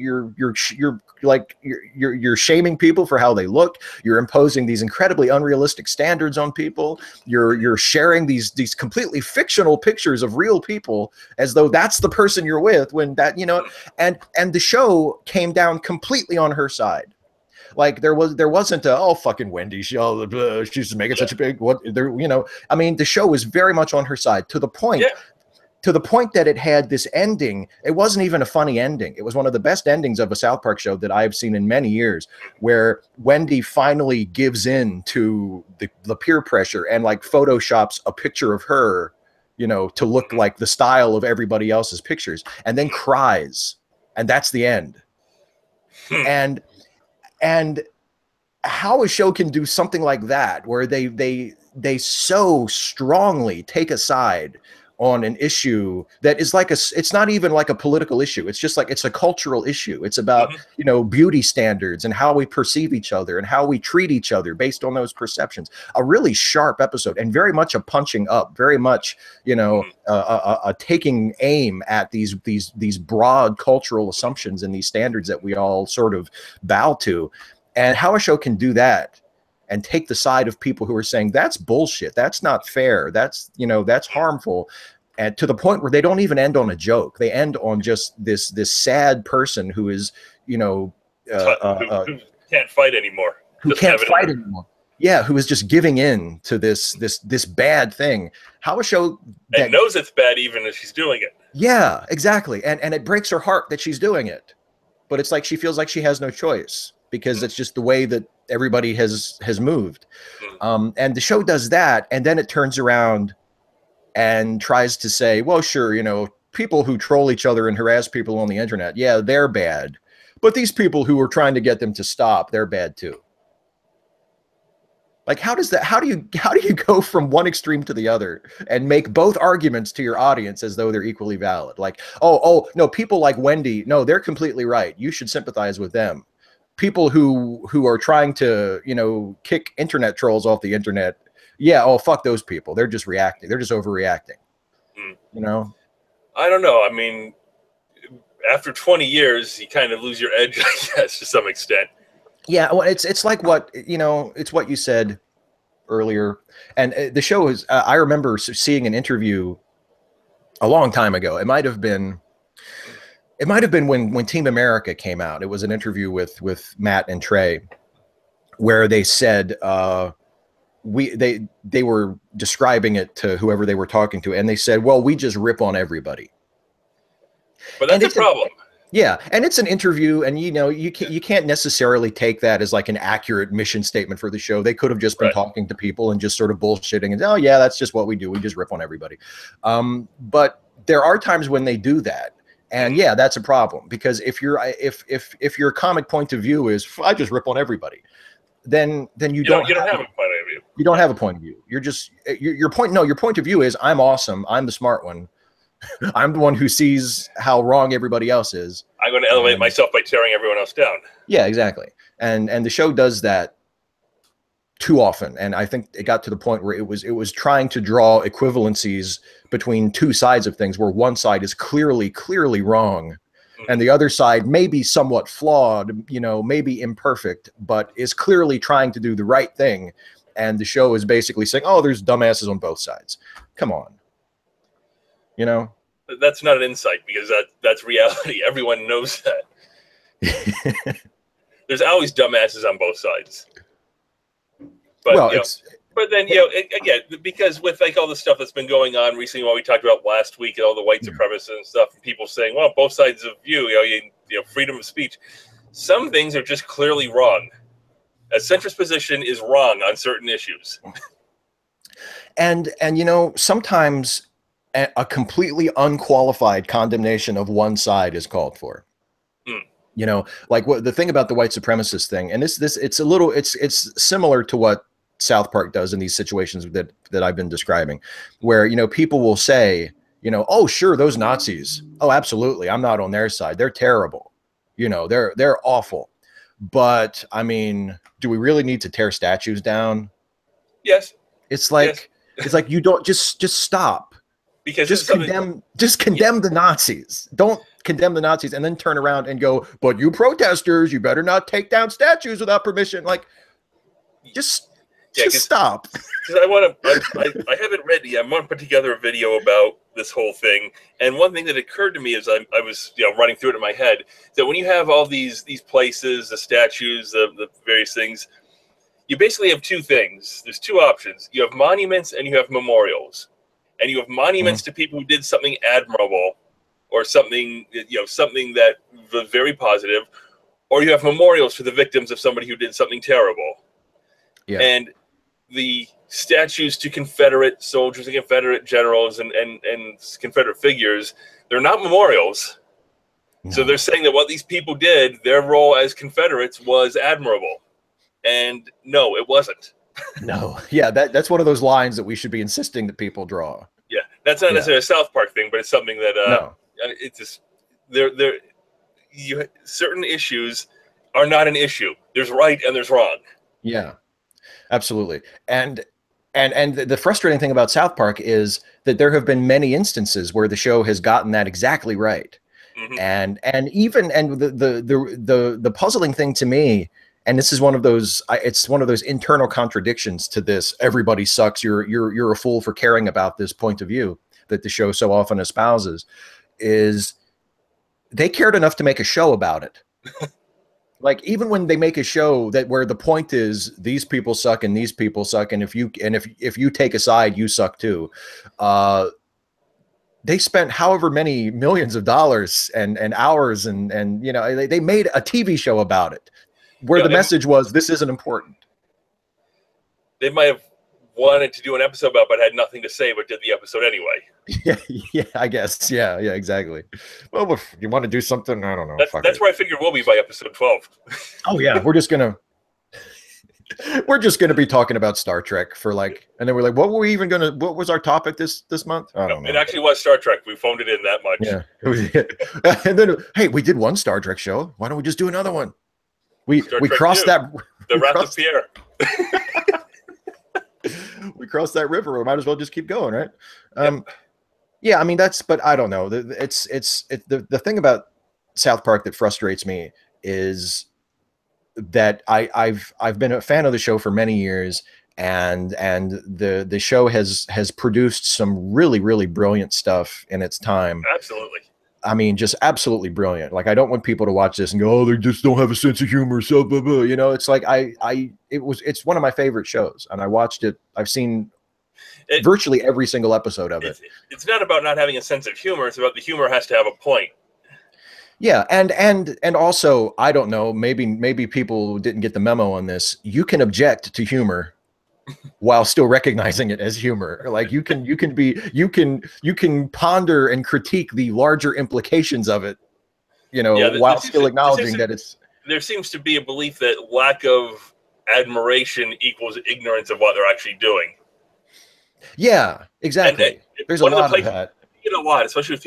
shaming people for how they look. You're imposing these incredibly unrealistic standards on people. You're sharing these completely fictional pictures of real people as though that's the person you're with. When that, you know." And the show came down completely on her side. Like, there wasn't fucking Wendy, she's making such a big you know. I mean, the show was very much on her side, to the point. Yeah. To the point that it had this ending. It wasn't even a funny ending. It was one of the best endings of a South Park show that I've seen in many years, where Wendy finally gives in to the peer pressure and like photoshops a picture of her, you know, to look like the style of everybody else's pictures, and then cries. And that's the end. And how a show can do something like that, where they so strongly take a side on an issue that is like it's not even like a political issue. It's just like, it's a cultural issue. It's about, you know, beauty standards and how we perceive each other and how we treat each other based on those perceptions. A really sharp episode, and very much a punching up, very much, you know, a taking aim at these broad cultural assumptions and these standards that we all sort of bow to. And how a show can do that and take the side of people who are saying that's bullshit, that's not fair, that's, you know, that's harmful, and to the point where they don't even end on a joke. They end on just this sad person who is, you know, who can't fight anymore. Who can't fight anymore. Yeah, who is just giving in to this bad thing. How a show that knows it's bad even as she's doing it. Yeah, exactly. And it breaks her heart that she's doing it. But it's like she feels like she has no choice, because it's just the way that everybody has moved. And the show does that, and then it turns around and tries to say, well, sure, you know, people who troll each other and harass people on the internet, yeah, they're bad. But these people who are trying to get them to stop, they're bad too. Like, how do you go from one extreme to the other and make both arguments to your audience as though they're equally valid? Like, oh no, people like Wendy, no, they're completely right, you should sympathize with them. People who are trying to, you know, kick internet trolls off the internet, yeah, oh, fuck those people, they're just reacting, they're just overreacting. You know, I don't know. I mean, after 20 years, you kind of lose your edge, I guess, to some extent. Yeah, well, it's like what, you know, it's what you said earlier, and the show is. I remember seeing an interview a long time ago. It might have been. It might have been when Team America came out. It was an interview with Matt and Trey, where they said they were describing it to whoever they were talking to, and they said, "Well, we just rip on everybody." But that's a problem. Yeah, and it's an interview, and you can't necessarily take that as like an accurate mission statement for the show. They could have just been talking to people and just sort of bullshitting and, oh yeah, that's just what we do. We just rip on everybody. But there are times when they do that, and yeah, that's a problem, because if your comic point of view is I just rip on everybody, then you don't have a point of view. You don't have a point of view. You're just your point. No, your point of view is I'm awesome. I'm the smart one. I'm the one who sees how wrong everybody else is. I'm going to elevate myself by tearing everyone else down. Yeah, exactly. And the show does that too often. And I think it got to the point where it was trying to draw equivalencies between two sides of things, where one side is clearly wrong, and the other side may be somewhat flawed, maybe imperfect, but is clearly trying to do the right thing. And the show is basically saying, oh, there's dumbasses on both sides. Come on. That's not an insight, because that's reality. Everyone knows that. There's always dumbasses on both sides. But well, but then again, because with like all the stuff that's been going on recently, what we talked about last week, and all the white supremacists and stuff, and people saying, well, both sides of freedom of speech. Some things are just clearly wrong. A centrist position is wrong on certain issues. And sometimes a completely unqualified condemnation of one side is called for. Like what the thing about the white supremacist thing, and it's similar to what South Park does in these situations that I've been describing, where people will say, oh sure, those Nazis, oh absolutely, I'm not on their side, they're terrible, they're awful, but I mean, do we really need to tear statues down? Yes. It's like you don't just stop. Because just condemn the Nazis. Don't condemn the Nazis and then turn around and go, but you protesters, you better not take down statues without permission. Like, just stop. Because I haven't read yet. I want to put together a video about this whole thing. And one thing that occurred to me as I was running through it in my head, that when you have all these places, the statues, the various things, you basically have two things. There's two options. You have monuments and you have memorials. And you have monuments to people who did something admirable, or something that was very positive, or you have memorials for the victims of somebody who did something terrible. Yeah. And the statues to Confederate soldiers and Confederate generals and Confederate figures, they're not memorials. No. So they're saying that what these people did, their role as Confederates, was admirable. And no, it wasn't. No. Yeah, that's one of those lines that we should be insisting that people draw. Yeah, that's not necessarily a South Park thing, but it's something that it's just certain issues are not an issue. There's right and there's wrong. Yeah, absolutely. And the frustrating thing about South Park is that there have been many instances where the show has gotten that exactly right. And the puzzling thing to me, and this is one of those, it's one of those internal contradictions to this. Everybody sucks. You're a fool for caring about this point of view that the show so often espouses. Is they cared enough to make a show about it. Like, even when they make a show where the point is these people suck and these people suck, and if you take a side, you suck too. They spent however many millions of dollars and hours and they made a TV show about it, where the message was, this isn't important. They might have wanted to do an episode about it, but had nothing to say, but did the episode anyway. Yeah, I guess. Yeah, exactly. Well, if you want to do something, I don't know. That's where I figure we'll be by episode 12. Oh yeah, we're just gonna be talking about Star Trek for and then we're like, what was our topic this month? I don't know. It actually was Star Trek. We phoned it in that much. Yeah. And then, hey, we did one Star Trek show. Why don't we just do another one? We crossed that. The Wrath of Pierre. We crossed that river. We might as well just keep going, right? Yeah, I mean but I don't know. It's the thing about South Park that frustrates me is that I've been a fan of the show for many years, and the show has produced some really brilliant stuff in its time. Absolutely. I mean, just absolutely brilliant. Like, I don't want people to watch this and go, "Oh, they just don't have a sense of humor." So, blah, blah. You know, it's like it's one of my favorite shows, and I watched it. I've seen virtually every single episode of it. It's not about not having a sense of humor. It's about the humor has to have a point. Yeah, and also, I don't know, maybe people didn't get the memo on this. You can object to humor while still recognizing it as humor. Like, you can ponder and critique the larger implications of it, you know, while still acknowledging that it's. There seems to be a belief that lack of admiration equals ignorance of what they're actually doing. Yeah, exactly. There's a lot of that. You know what? Especially with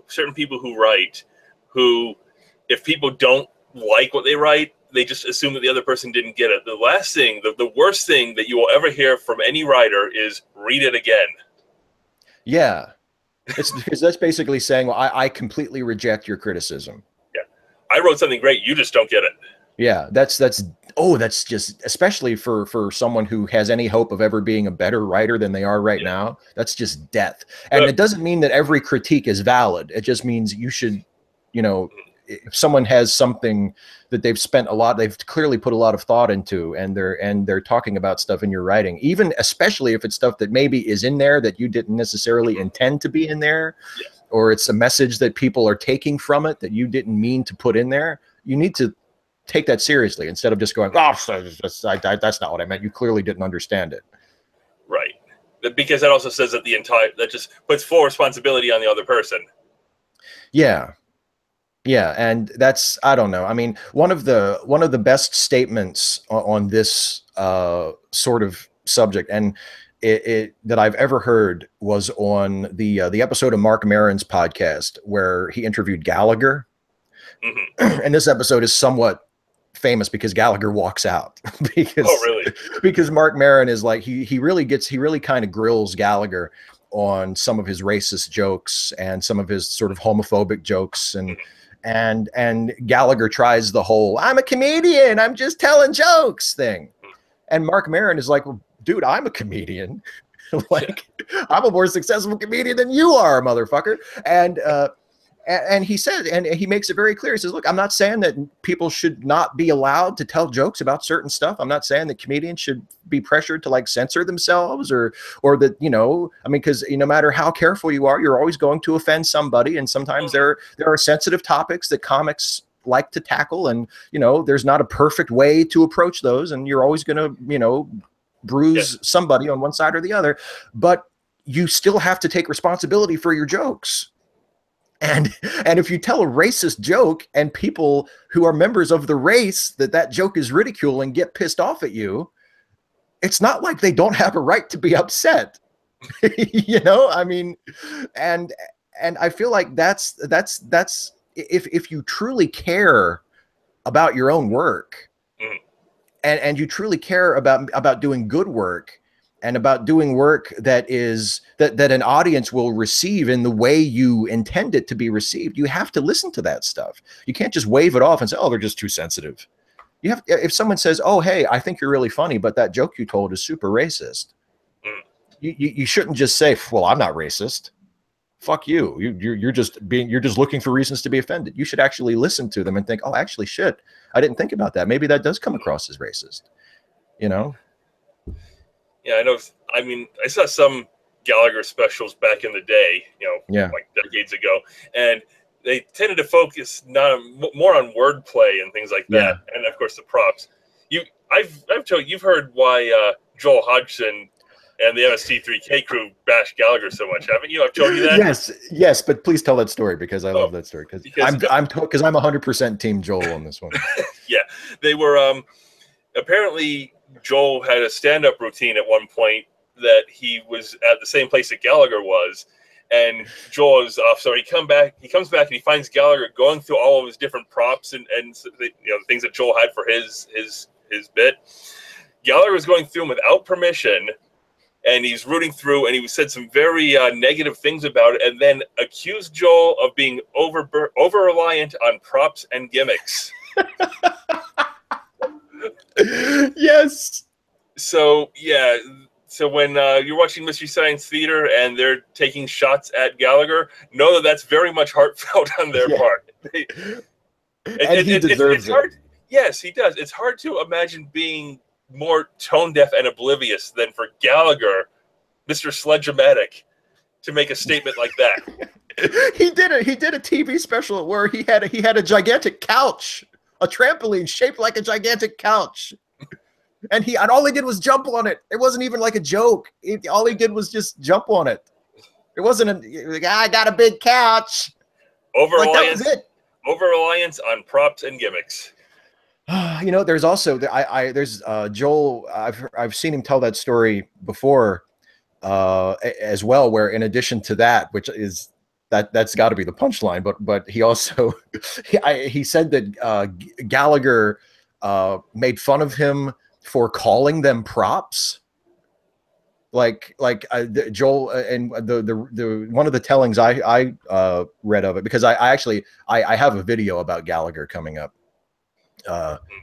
certain people who write, who, if people don't like what they write, they just assume that the other person didn't get it. The last thing, the worst thing that you will ever hear from any writer is read it again. Yeah. It's because that's basically saying, well, I completely reject your criticism. Yeah. I wrote something great. You just don't get it. Yeah. That's just, especially for someone who has any hope of ever being a better writer than they are right now. That's just death. And it doesn't mean that every critique is valid. It just means you should, you know, if someone has something that they've clearly put a lot of thought into, and they're talking about stuff in your writing, even especially if it's stuff that maybe is in there that you didn't necessarily intend to be in there, or it's a message that people are taking from it that you didn't mean to put in there, you need to take that seriously instead of just going, "Oh, that's not what I meant. You clearly didn't understand it." Right. Because that also says that that just puts full responsibility on the other person. Yeah. Yeah, and that's, I don't know. I mean, one of the best statements on this sort of subject, and that I've ever heard, was on the episode of Mark Maron's podcast where he interviewed Gallagher. Mm-hmm. And this episode is somewhat famous because Gallagher walks out because Mark Maron is like, he really kind of grills Gallagher on some of his racist jokes and some of his sort of homophobic jokes, and Gallagher tries the whole "I'm a comedian, I'm just telling jokes" thing. And Mark Maron is like, "Well, dude, I'm a comedian. Like, I'm a more successful comedian than you are, motherfucker." And he said, and he makes it very clear. He says, "Look, I'm not saying that people should not be allowed to tell jokes about certain stuff. I'm not saying that comedians should be pressured to like censor themselves or that, you know, I mean, because no matter how careful you are, you're always going to offend somebody. And sometimes there are sensitive topics that comics like to tackle. And, you know, there's not a perfect way to approach those. And you're always going to, you know, bruise somebody on one side or the other. But you still have to take responsibility for your jokes. And if you tell a racist joke and people who are members of the race that joke is ridiculing get pissed off at you, it's not like they don't have a right to be upset." You know, I mean, and I feel like that's if you truly care about your own work, and you truly care about doing good work, and about doing work that an audience will receive in the way you intend it to be received, you have to listen to that stuff. You can't just wave it off and say, "Oh, they're just too sensitive." If someone says, "Oh, hey, I think you're really funny, but that joke you told is super racist," you shouldn't just say, "Well, I'm not racist. Fuck you. You're just looking for reasons to be offended." You should actually listen to them and think, "Oh, actually, shit, I didn't think about that. Maybe that does come across as racist." You know? Yeah, I know. I mean, I saw some Gallagher specials back in the day, you know, like decades ago, and they tended to focus more on wordplay and things like that, and of course the props. I've told you've heard why Joel Hodgson and the MST3K crew bash Gallagher so much, haven't you? I've told you that. Yes, but please tell that story because I love that story because I'm 100% team Joel on this one. Yeah, they were apparently. Joel had a stand-up routine at one point that he was at the same place that Gallagher was, and Joel is off. So he comes back and he finds Gallagher going through all of his different props and you know, the things that Joel had for his bit. Gallagher was going through them without permission, and he's rooting through, and he said some very negative things about it, and then accused Joel of being over reliant on props and gimmicks. Yes. So yeah, so when you're watching Mystery Science Theater and they're taking shots at Gallagher, know that that's very much heartfelt on their Yeah. part. And he deserves it's hard. Yes, he does. It's hard to imagine being more tone deaf and oblivious than for Gallagher, Mr. Sledge-O-Matic, to make a statement like that. He did a TV special where he had a gigantic couch, a trampoline shaped like a gigantic couch. And all he did was jump on it. It wasn't even like a joke. All he did was just jump on it. It wasn't like, I got a big couch. Over-reliance, that was it. Over-reliance on props and gimmicks. You know, there's also there's Joel. I've seen him tell that story before as well, where in addition to that, which is that's got to be the punchline, but he also he said that Gallagher made fun of him for calling them props. Like Joel and the one of the tellings I read of it, because I actually have a video about Gallagher coming up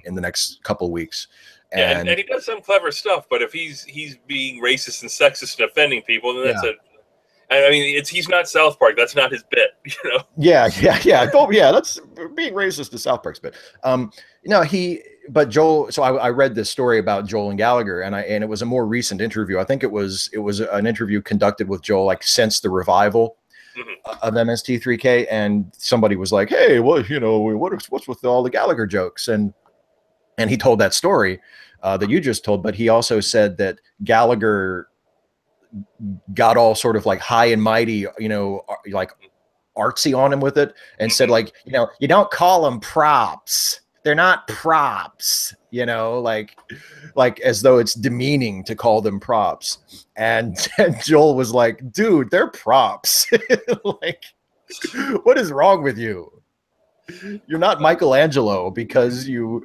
in the next couple of weeks. And he does some clever stuff, but if he's being racist and sexist and offending people, then that's I mean, he's not South Park. That's not his bit, you know. Yeah. Oh, yeah. That's being racist to South Park's bit. But Joel. So I read this story about Joel and Gallagher, and it was a more recent interview. I think it was an interview conducted with Joel like since the revival of MST3K, and somebody was like, "Hey, well, you know, what's with all the Gallagher jokes?" And he told that story that you just told, but he also said that Gallagher got all sort of like high and mighty, you know, like artsy on him with it, and said like, you know, you don't call them props. They're not props, you know, like as though it's demeaning to call them props. And Joel was like, dude, they're props. Like, what is wrong with you? You're not Michelangelo because you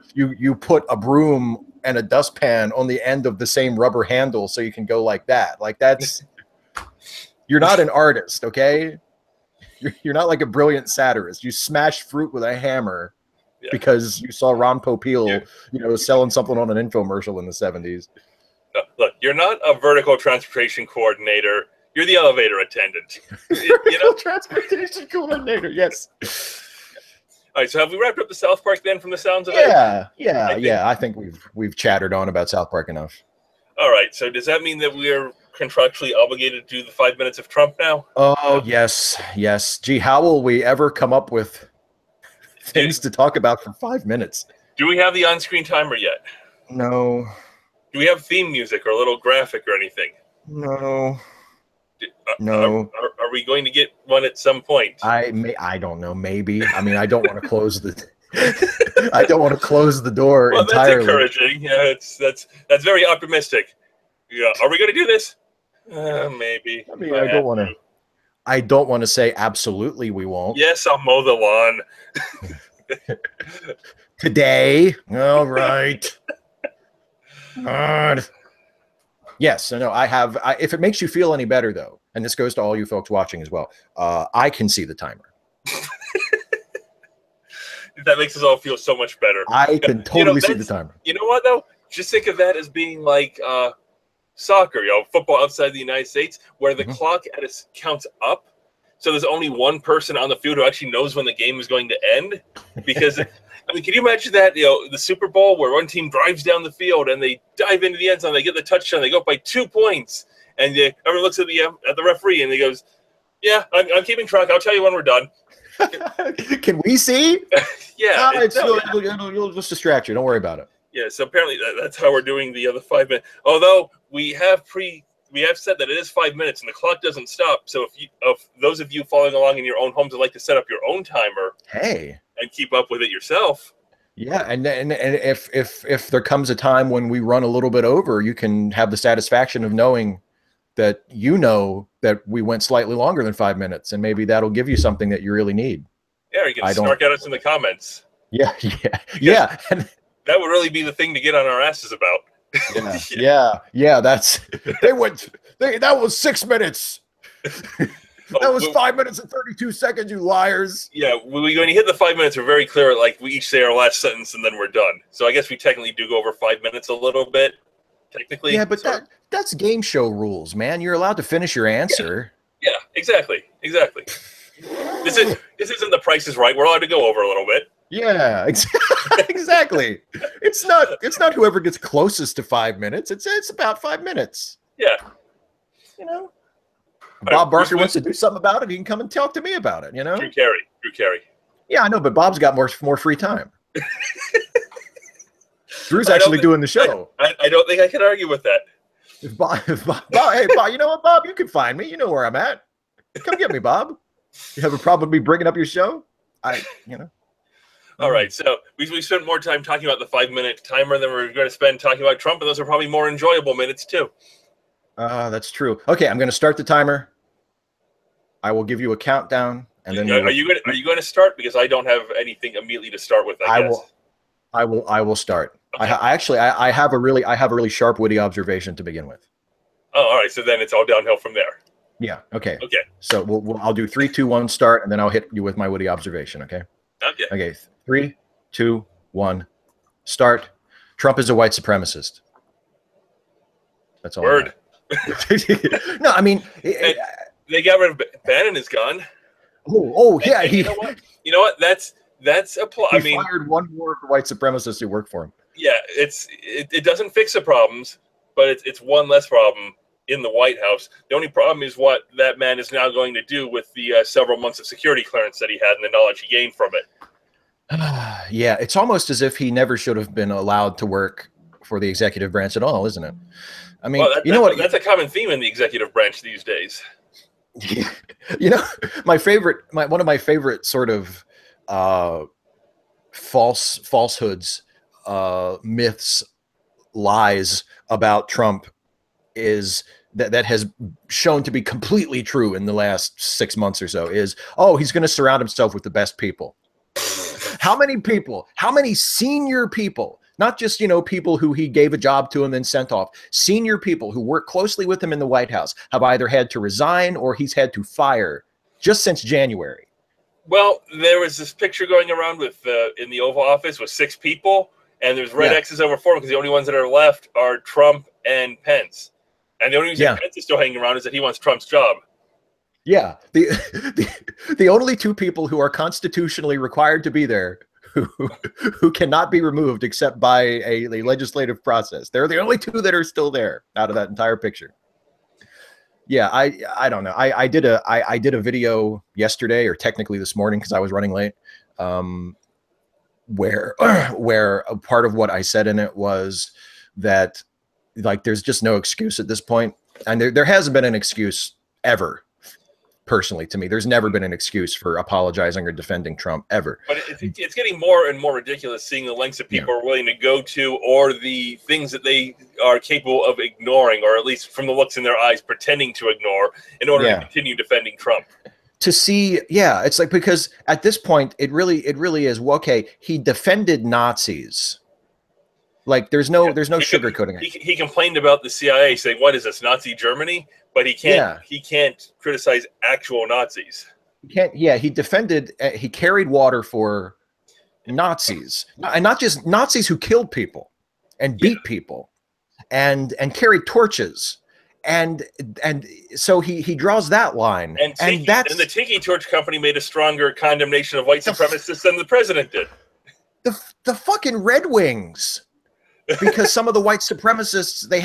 put a broom and a dustpan on the end of the same rubber handle so you can go like that. Like you're not an artist, okay? You're not like a brilliant satirist. You smash fruit with a hammer because you saw Ron Popeil, you know, selling something on an infomercial in the 70s. Look, you're not a vertical transportation coordinator. You're the elevator attendant. You know, transportation coordinator. Yes. All right, so have we wrapped up the South Park then from the sounds of it? Yeah. I think we've chattered on about South Park enough. All right, so does that mean that we are contractually obligated to do the 5 minutes of Trump now? Oh, yes. Gee, how will we ever come up with things to talk about for 5 minutes? Do we have the on-screen timer yet? No. Do we have theme music or a little graphic or anything? No. No. Are we going to get one at some point? I don't know. Maybe. I mean, I don't want to close the. I don't want to close the door entirely. That's encouraging. Yeah, that's very optimistic. Yeah. Are we going to do this? Maybe. I mean, I don't want to. I don't want to say absolutely we won't. Yes, I'll mow the lawn. Today. All right. God. Yes, no, I have. If it makes you feel any better, though, and this goes to all you folks watching as well, I can see the timer. That makes us all feel so much better. I can totally see the timer. You know what, though? Just think of that as being like soccer, you know, football outside the United States, where the clock counts up. So there's only one person on the field who actually knows when the game is going to end. Because, I mean, can you imagine that, you know, the Super Bowl where one team drives down the field and they dive into the end zone, they get the touchdown, they go up by 2 points, and everyone looks at the referee and he goes, "Yeah, I'm keeping track. I'll tell you when we're done." Can we see? Yeah. It'll just distract you. Don't worry about it. Yeah, so apparently that's how we're doing the other 5 minutes. Although we have said that it is 5 minutes and the clock doesn't stop. So if those of you following along in your own homes would like to set up your own timer, and keep up with it yourself. Yeah, and if there comes a time when we run a little bit over, you can have the satisfaction of knowing that you know that we went slightly longer than 5 minutes, and maybe that'll give you something that you really need. Yeah, you can snark at us in the comments. Yeah. That would really be the thing to get on our asses about. Yeah. That was 6 minutes. That was 5 minutes and 32 seconds, you liars. Yeah, when you hit the 5 minutes, we're very clear. Like, we each say our last sentence and then we're done. So I guess we technically do go over 5 minutes a little bit. technically. Yeah, but that's game show rules, man. You're allowed to finish your answer. Yeah, exactly. This isn't The Price is Right. We're allowed to go over a little bit. Yeah, exactly. It's not whoever gets closest to 5 minutes. It's about 5 minutes. Yeah. You know, Bob Barker wants to do something about it. He can come and talk to me about it. You know, Drew Carey. Yeah, I know, but Bob's got more free time. Drew's actually doing the show. I don't think I can argue with that. If Bob, hey, Bob, you know what, Bob? You can find me. You know where I'm at. Come get me, Bob. You have a problem with me bringing up your show? All right, so we spent more time talking about the 5-minute timer than we're going to spend talking about Trump, and those are probably more enjoyable minutes too. That's true. Okay, I'm going to start the timer. I will give you a countdown, and then are you going to start? Because I don't have anything immediately to start with. I guess. I will start. Okay. I have a really sharp, witty observation to begin with. Oh, all right. So then it's all downhill from there. Yeah. Okay. Okay. So I'll do 3, 2, 1, start, and then I'll hit you with my witty observation. Okay. Okay. Okay. 3, 2, 1, start. Trump is a white supremacist. That's all. Word. No, I mean, they got rid of Bannon. Is gone. Oh yeah. And you know what? That's a plot. I mean, fired one more of the white supremacists who worked for him. Yeah, it doesn't fix the problems, but it's one less problem in the White House. The only problem is what that man is now going to do with the several months of security clearance that he had and the knowledge he gained from it. Yeah, it's almost as if he never should have been allowed to work for the executive branch at all, isn't it? I mean, you know what? That's a common theme in the executive branch these days. You know, one of my favorite sort of falsehoods, myths, lies about Trump is that has shown to be completely true in the last 6 months or so is, he's going to surround himself with the best people. How many senior people, not just, people who he gave a job to and then sent off, senior people who work closely with him in the White House have either had to resign or he's had to fire just since January. Well, there was this picture going around with in the Oval Office with 6 people, and there's red X's over 4 because the only ones that are left are Trump and Pence. And the only reason Pence is still hanging around is that he wants Trump's job. Yeah. The only 2 people who are constitutionally required to be there who cannot be removed except by a legislative process. They're the only 2 that are still there out of that entire picture. Yeah, I don't know. I did a video yesterday, or technically this morning because I was running late, where a part of what I said in it was that, like, there's just no excuse at this point, and there hasn't been an excuse ever. Personally, to me, there's never been an excuse for apologizing or defending Trump ever. But it's getting more and more ridiculous seeing the lengths that people are willing to go to, or the things that they are capable of ignoring, or at least from the looks in their eyes, pretending to ignore in order to continue defending Trump. To see, it's like, because at this point, it really is, well, okay, he defended Nazis. Like, there's no sugarcoating it. He complained about the CIA saying, "What is this, Nazi Germany?" But he can't criticize actual Nazis. He can't. Yeah, he defended. He carried water for Nazis, and not just Nazis who killed people and beat people, and carried torches, and so he draws that line. And the Tiki Torch Company made a stronger condemnation of white supremacists than the president did. The fucking Red Wings. Because some of the white supremacists, they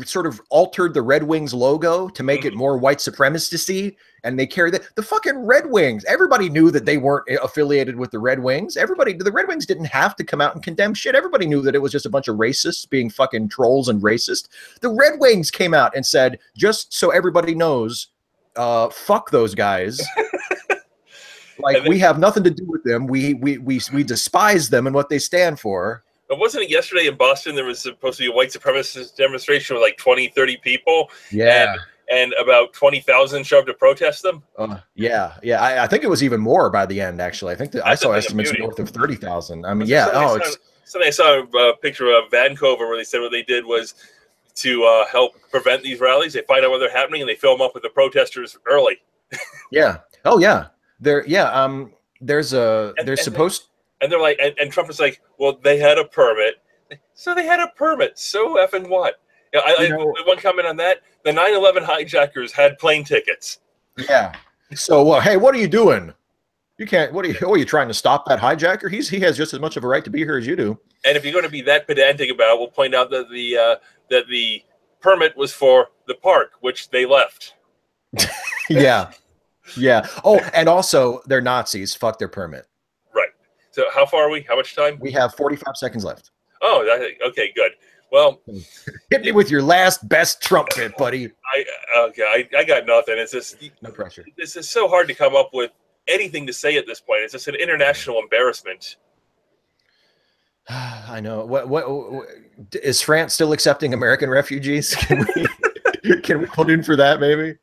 sort of altered the Red Wings logo to make it more white supremacist-y, and they carry the fucking Red Wings. Everybody knew that they weren't affiliated with the Red Wings. The Red Wings didn't have to come out and condemn shit. Everybody knew that it was just a bunch of racists being fucking trolls and racist. The Red Wings came out and said, just so everybody knows, fuck those guys. Like, we have nothing to do with them. We despise them and what they stand for. But wasn't it yesterday in Boston there was supposed to be a white supremacist demonstration with like 20, 30 people? Yeah. And about 20,000 showed up to protest them? Yeah. I think it was even more by the end, actually. I think I saw estimates north of 30,000. I mean, Something I saw a picture of Vancouver where they said what they did was to help prevent these rallies. They find out when they're happening and they fill them up with the protesters early. Yeah. Oh, yeah. And they're like, and Trump is like, well, they had a permit. So they had a permit. So effing what? Yeah, one comment on that: the 9/11 hijackers had plane tickets. Yeah. So, hey, what are you doing? You can't. What are you trying to stop that hijacker? He has just as much of a right to be here as you do. And if you're going to be that pedantic about it, we'll point out that the permit was for the park, which they left. Yeah. Yeah. Oh, and also they're Nazis. Fuck their permit. Right. So how far are we? How much time? We have 45 seconds left. Oh, okay, good. Well, hit me with your last best Trump bit, buddy. I got nothing. It's just no pressure. This is so hard to come up with anything to say at this point. It's just an international embarrassment. I know. What is France still accepting American refugees? Can we put in for that maybe?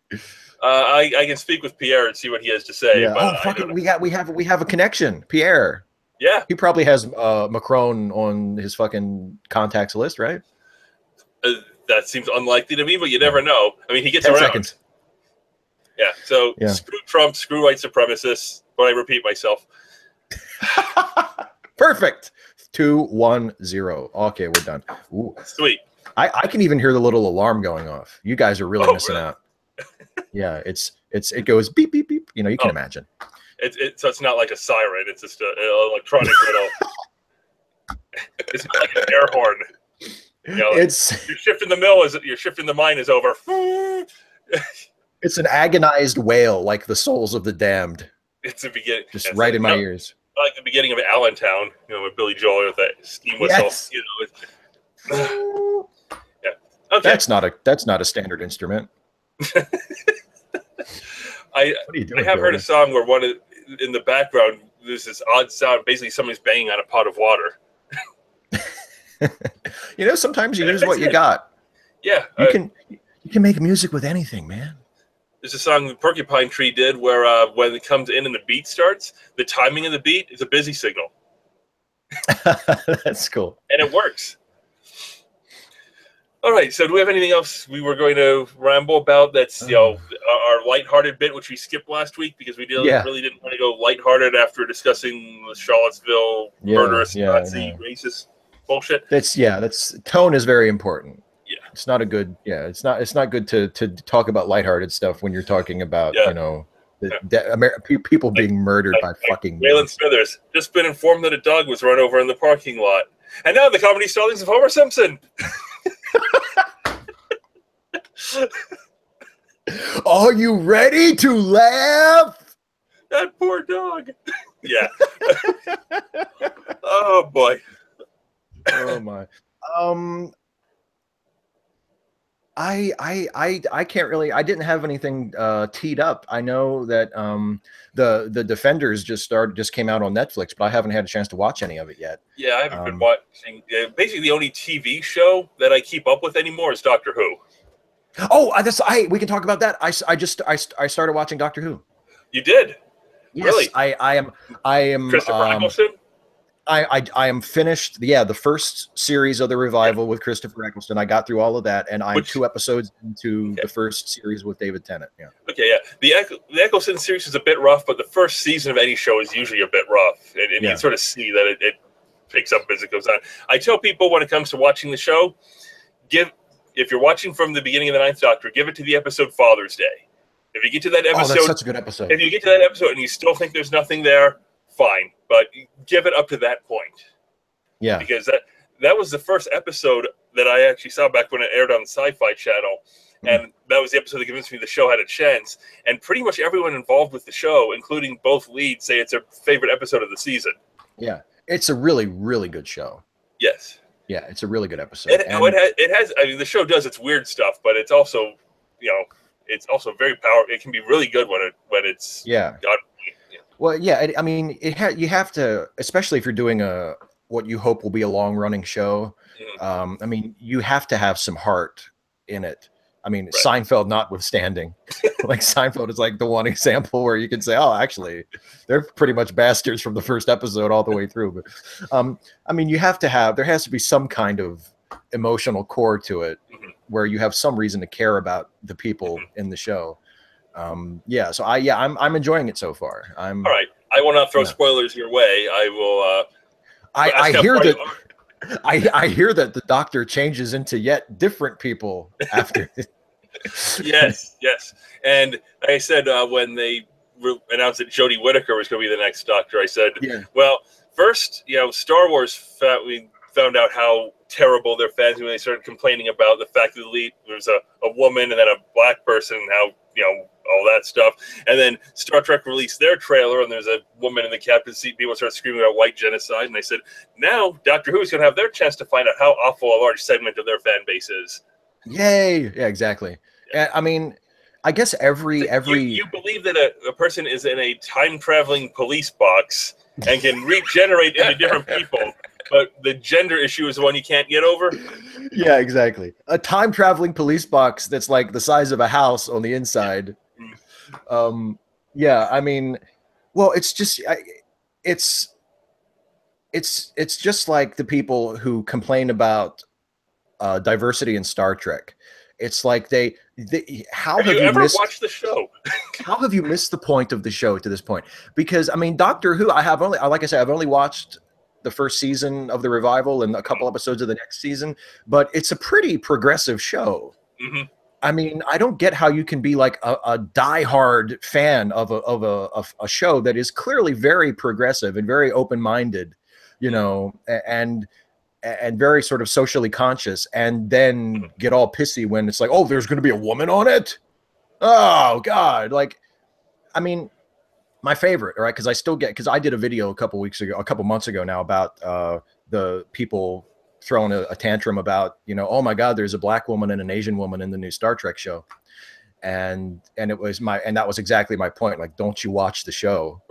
I can speak with Pierre and see what he has to say. Yeah. But oh, fuck it. We have a connection, Pierre. Yeah. He probably has Macron on his fucking contacts list, right? That seems unlikely to me, but you never know. I mean, he gets 10 around. seconds. Yeah. So screw Trump, screw white supremacists. But I repeat myself. Perfect. 2-1-0. Okay, we're done. Ooh. Sweet. I can even hear the little alarm going off. You guys are really missing out. Yeah, it goes beep beep beep. You know, you can imagine. So it's not like a siren. It's just an electronic little. It's not like an air horn. You know, you're shifting the mine is over. It's an agonized wail, like the souls of the damned. It's the beginning, just right in my ears. Like the beginning of Allentown, you know, with Billy Joel with that steam whistle. Yes. You know, yeah. Okay. That's not a standard instrument. I have heard a song where in the background there's this odd sound. Basically, somebody's banging on a pot of water. You know, sometimes you use what you got. Yeah, you can make music with anything, man. There's a song the Porcupine Tree did where when it comes in and the beat starts, the timing of the beat is a busy signal. That's cool, and it works. All right, so do we have anything else we were going to ramble about? That's our lighthearted bit, which we skipped last week because we really didn't want to go lighthearted after discussing the Charlottesville murderous Nazi racist bullshit. That's tone is very important. Yeah, it's not a good. Yeah, it's not good to talk about lighthearted stuff when you're talking about you know people being murdered by fucking. Waylon Smithers just been informed that a dog was run over in the parking lot, and now the comedy stylings of Homer Simpson. Are you ready to laugh? That poor dog. Yeah. Oh boy. Oh my. I can't really. I didn't have anything teed up. I know that the Defenders just came out on Netflix, but I haven't had a chance to watch any of it yet. Yeah, I haven't been watching. Basically, the only TV show that I keep up with anymore is Doctor Who. Oh, we can talk about that. I started watching Doctor Who. You did? Yes, really? I am. Christopher Eccleston? I am finished. Yeah, the first series of the revival with Christopher Eccleston. I got through all of that, and I'm 2 episodes into the first series with David Tennant. Yeah. Okay. Yeah. The Eccleston series is a bit rough, but the first season of any show is usually a bit rough, and you can sort of see that it picks up as it goes on. I tell people when it comes to watching the show, if you're watching from the beginning of the Ninth Doctor, give it to the episode Father's Day. If you get to that episode, that's such a good episode. If you get to that episode and you still think there's nothing there, fine, but give it up to that point. Yeah, because that was the first episode that I actually saw back when it aired on the Sci-Fi Channel, and that was the episode that convinced me the show had a chance. And pretty much everyone involved with the show, including both leads, say it's their favorite episode of the season. Yeah, it's a really, really good show. Yes. Yeah, it's a really good episode. It has. I mean, the show does its weird stuff, but it's also, it's also very powerful. It can be really good when it's got. Well, yeah. I mean, you have to, especially if you're doing what you hope will be a long-running show. I mean, you have to have some heart in it. I mean, Seinfeld notwithstanding, like Seinfeld is like the one example where you can say, oh, actually, they're pretty much bastards from the first episode all the way through. But I mean, there has to be some kind of emotional core to it where you have some reason to care about the people in the show. So I'm enjoying it so far. All right. I will not throw spoilers your way. I will. I hear that. I hear that the Doctor changes into yet different people after. Yes, yes. And like I said, when they announced that Jodie Whittaker was going to be the next Doctor, I said, Yeah. well, first, Star Wars, we found out how terrible their fans were when they started complaining about the fact that the lead was a woman and then a black person, and how, all that stuff. And then Star Trek released their trailer, and there's a woman in the captain's seat. People started screaming about white genocide. And I said, now Doctor Who is going to have their chance to find out how awful a large segment of their fan base is. Yay. Yeah, exactly. Yeah. I mean, I guess every you believe that a person is in a time-traveling police box and can regenerate into different people, but the gender issue is the one you can't get over? Yeah, exactly. A time-traveling police box that's like the size of a house on the inside. Yeah, I mean, well, it's just it's just like the people who complain about diversity in Star Trek. It's like how have you ever missed, watched the show? How have you missed the point of the show to this point? Because I mean, Doctor Who, like I said, I've only watched the first season of the revival and a couple episodes of the next season, but it's a pretty progressive show. Mm-hmm. I mean, I don't get how you can be like a diehard fan of a show that is clearly very progressive and very open-minded, and very sort of socially conscious, and then get all pissy when it's like, oh, there's going to be a woman on it. Oh God. Like, I mean, my favorite, right? Because I did a video a couple months ago now about the people throwing a tantrum about, oh my God, there's a black woman and an Asian woman in the new Star Trek show. And that was exactly my point. Like, don't you watch the show?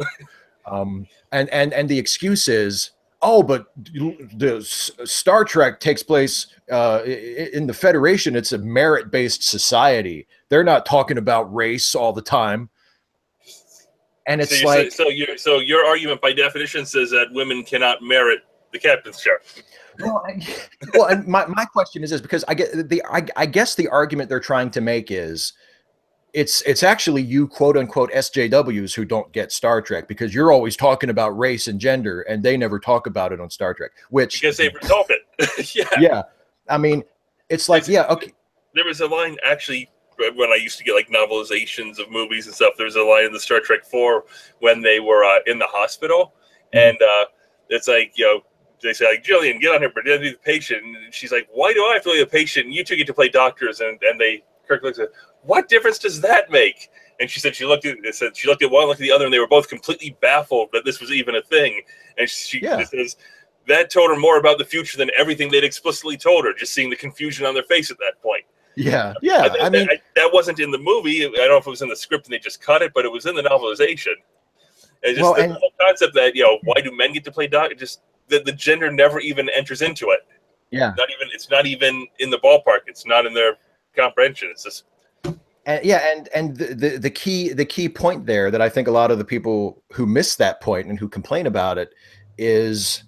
And the excuse is, oh, but the Star Trek takes place in the Federation. It's a merit-based society. They're not talking about race all the time. And it's so your argument by definition says that women cannot merit the captain's chair. Well, and my question is this, because I guess the argument they're trying to make is it's actually you, quote unquote, SJWs who don't get Star Trek, because you're always talking about race and gender and they never talk about it on Star Trek, because they've resolved it. Yeah. I mean, it's like, okay. There was a line actually when I used to get like novelizations of movies and stuff. There was a line in the Star Trek 4 when they were in the hospital, and it's like, they say, like, Jillian, get on here, pretend to be the patient. And she's like, why do I have to be the patient? You two get to play doctors. And Kirk looks at, what difference does that make? And she said she looked at one, looked at the other, and they were both completely baffled that this was even a thing. And she says that told her more about the future than everything they'd explicitly told her, just seeing the confusion on their face at that point. Yeah. I mean, that wasn't in the movie. I don't know if it was in the script and they just cut it, but it was in the novelization. It's just the whole concept that, why do men get to play doctor? Just the gender never even enters into it. Yeah. It's not even in the ballpark. It's not in their comprehension. It's just. And the key point there that I think a lot of the people who miss that point and who complain about it is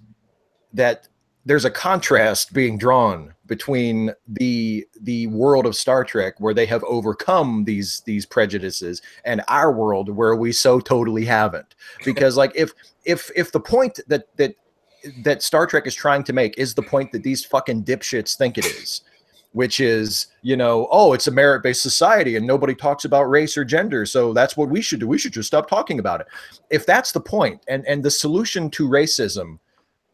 that there's a contrast being drawn between the world of Star Trek, where they have overcome these prejudices, and our world where we so totally haven't. Because like if the point that Star Trek is trying to make is the point that these fucking dipshits think it is, which is, oh, it's a merit-based society and nobody talks about race or gender, so that's what we should do. We should just stop talking about it. If that's the point, and the solution to racism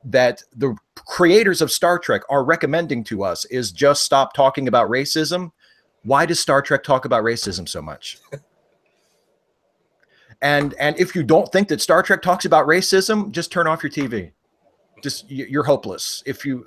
that the creators of Star Trek are recommending to us is just stop talking about racism, why does Star Trek talk about racism so much? And if you don't think that Star Trek talks about racism, just turn off your TV. You're hopeless. If you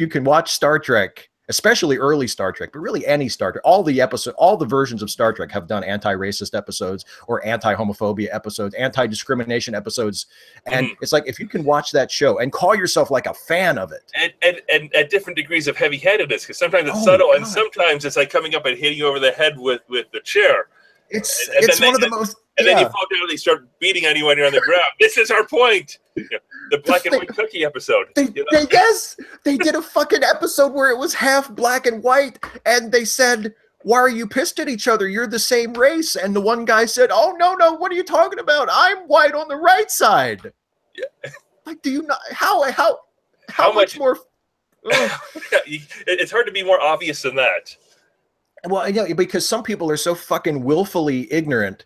can watch Star Trek, especially early Star Trek, but really any Star Trek, all the versions of Star Trek have done anti-racist episodes or anti-homophobia episodes, anti-discrimination episodes. And it's like, if you can watch that show and call yourself like a fan of it. And at different degrees of heavy-handedness, because sometimes it's subtle, and sometimes it's like coming up and hitting you over the head with the chair. It's one of the most. And then you fall down and they start beating on you when you're on the ground. This is our point. The black and white cookie episode. They did a fucking episode where it was half black and white, and they said, why are you pissed at each other? You're the same race. And the one guy said, oh, no, what are you talking about? I'm white on the right side. Yeah. Like, do you not, how How much more? It's hard to be more obvious than that. Well, yeah, because some people are so fucking willfully ignorant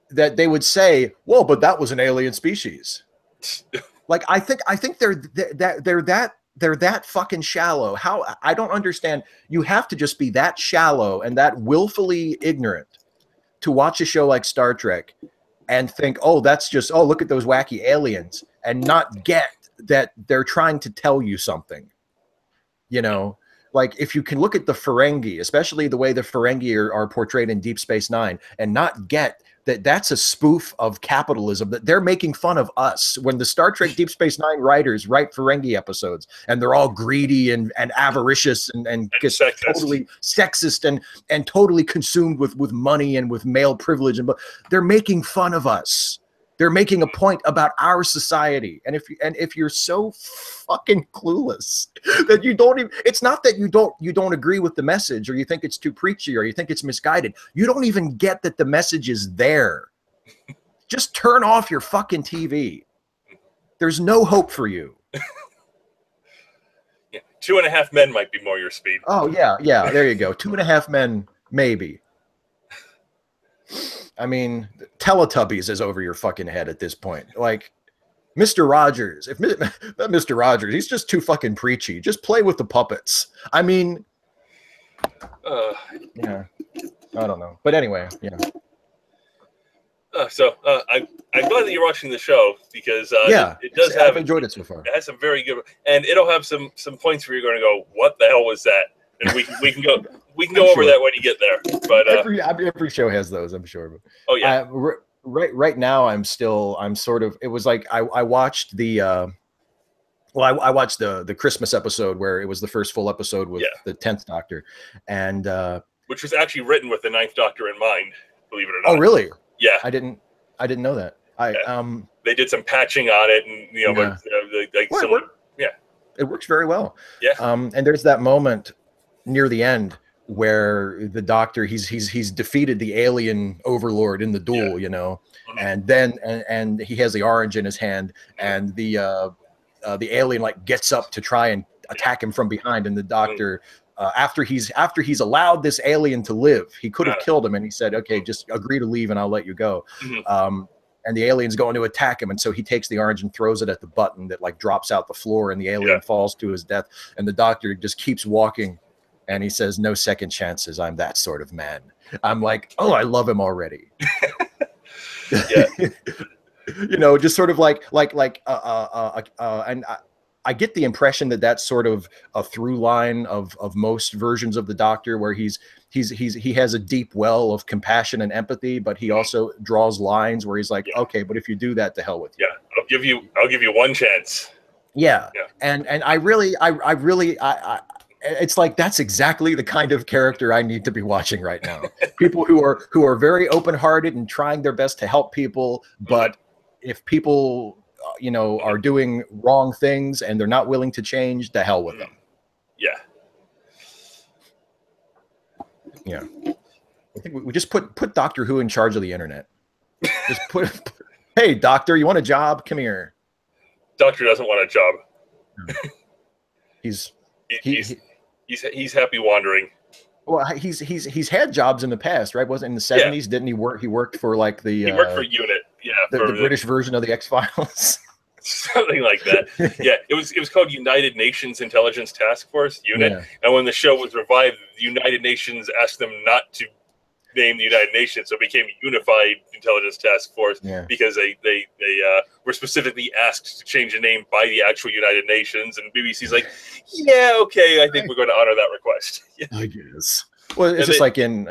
that they would say, "Well, but that was an alien species." Like, I think they're that fucking shallow. How, I don't understand. You have to just be that shallow and that willfully ignorant to watch a show like Star Trek and think, "Oh, that's just, oh, look at those wacky aliens," and not get that they're trying to tell you something. You know, like, if you can look at the Ferengi, especially the way the Ferengi are portrayed in Deep Space Nine, and not get that that's a spoof of capitalism, that they're making fun of us. When the Star Trek Deep Space Nine writers write Ferengi episodes and they're all greedy and avaricious and just totally sexist and totally consumed with money and with male privilege, and they're making fun of us. They're making a point about our society. And if you're so fucking clueless that you don't even, it's not that you don't agree with the message, or you think it's too preachy, or you think it's misguided. You don't even get that the message is there. Just turn off your fucking TV. There's no hope for you. Yeah, 2.5 Men might be more your speed. Oh yeah, there you go. 2.5 Men, maybe. I mean, Teletubbies is over your fucking head at this point. Like, Mr. Rogers, if not Mr. Rogers, he's just too fucking preachy. Just play with the puppets. I mean, yeah, I don't know. But anyway, yeah. I'm glad that you're watching the show, because it does I've enjoyed it so far. It has some very good, and it'll have some points where you're going to go, "What the hell was that?" And we can go over that when you get there. But every show has those, I'm sure. Oh yeah. Right now, I'm sort of. It was like I watched the. I watched the Christmas episode where it was the first full episode with the 10th Doctor, and which was actually written with the 9th Doctor in mind. Believe it or not. Oh really? Yeah. I didn't know that. They did some patching on it, and it works very well. Yeah. And there's that moment near the end where the Doctor he's defeated the alien overlord in the duel, you know, and then and he has the orange in his hand, and the alien like gets up to try and attack him from behind, and the Doctor after he's allowed this alien to live, he could have killed him, and he said, "Okay, just agree to leave and I'll let you go." And the alien's going to attack him, and so he takes the orange and throws it at the button that like drops out the floor, and the alien falls to his death, and the Doctor just keeps walking. And he says, "No second chances. I'm that sort of man." I'm like, oh, I love him already. Yeah. You know, just sort of and I get the impression that that's sort of a through line of most versions of the Doctor, where he has a deep well of compassion and empathy, but he also draws lines where he's like, okay, but if you do that, to hell with you. Yeah, I'll give you one chance. Yeah. And I really it's like, that's exactly the kind of character I need to be watching right now. People who are very open-hearted and trying their best to help people, but if people are doing wrong things and they're not willing to change, to hell with them. Yeah. Yeah. I think we just put Doctor Who in charge of the internet. Just put hey, Doctor, you want a job? Come here. Doctor doesn't want a job. He's happy wandering. Well, he's had jobs in the past, right? Wasn't in the 70s? Didn't he work? He worked for like the. He worked for UNIT. Yeah, the British version of the X-Files. Something like that. Yeah, it was called United Nations Intelligence Task Force, UNIT. Yeah. And when the show was revived, the United Nations asked them not to name the United Nations, so it became Unified Intelligence Task Force, because they were specifically asked to change the name by the actual United Nations, and BBC's like, yeah, okay, I think we're going to honor that request. I guess. Well, it's just like in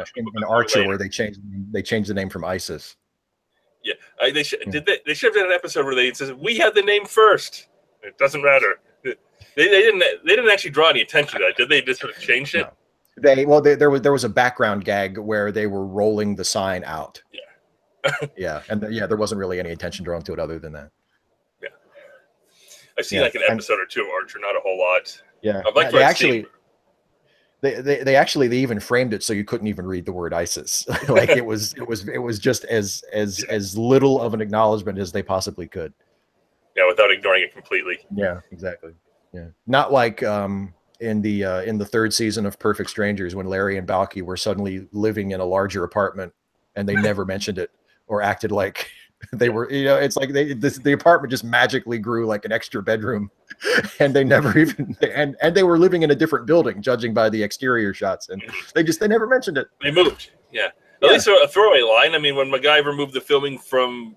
Archer, where they changed the name from ISIS. Yeah, they should have done an episode where they says, we had the name first. It doesn't matter. They didn't actually draw any attention to that, did they? Just sort of changed it. No. There was a background gag where they were rolling the sign out. Yeah. And there wasn't really any attention drawn to it other than that. Yeah, I've seen like an episode or two of Archer, not a whole lot. Yeah, they even framed it so you couldn't even read the word ISIS. Like it was just as little of an acknowledgement as they possibly could. Yeah, without ignoring it completely. Yeah, exactly. Yeah, not like in the third season of Perfect Strangers when Larry and Balky were suddenly living in a larger apartment and they never mentioned it or acted like they were. You know, it's like the apartment just magically grew like an extra bedroom, and they never even and they were living in a different building, judging by the exterior shots, and they never mentioned it. They moved. Yeah. At Yeah. least a throwaway line. I mean, when MacGyver moved the filming from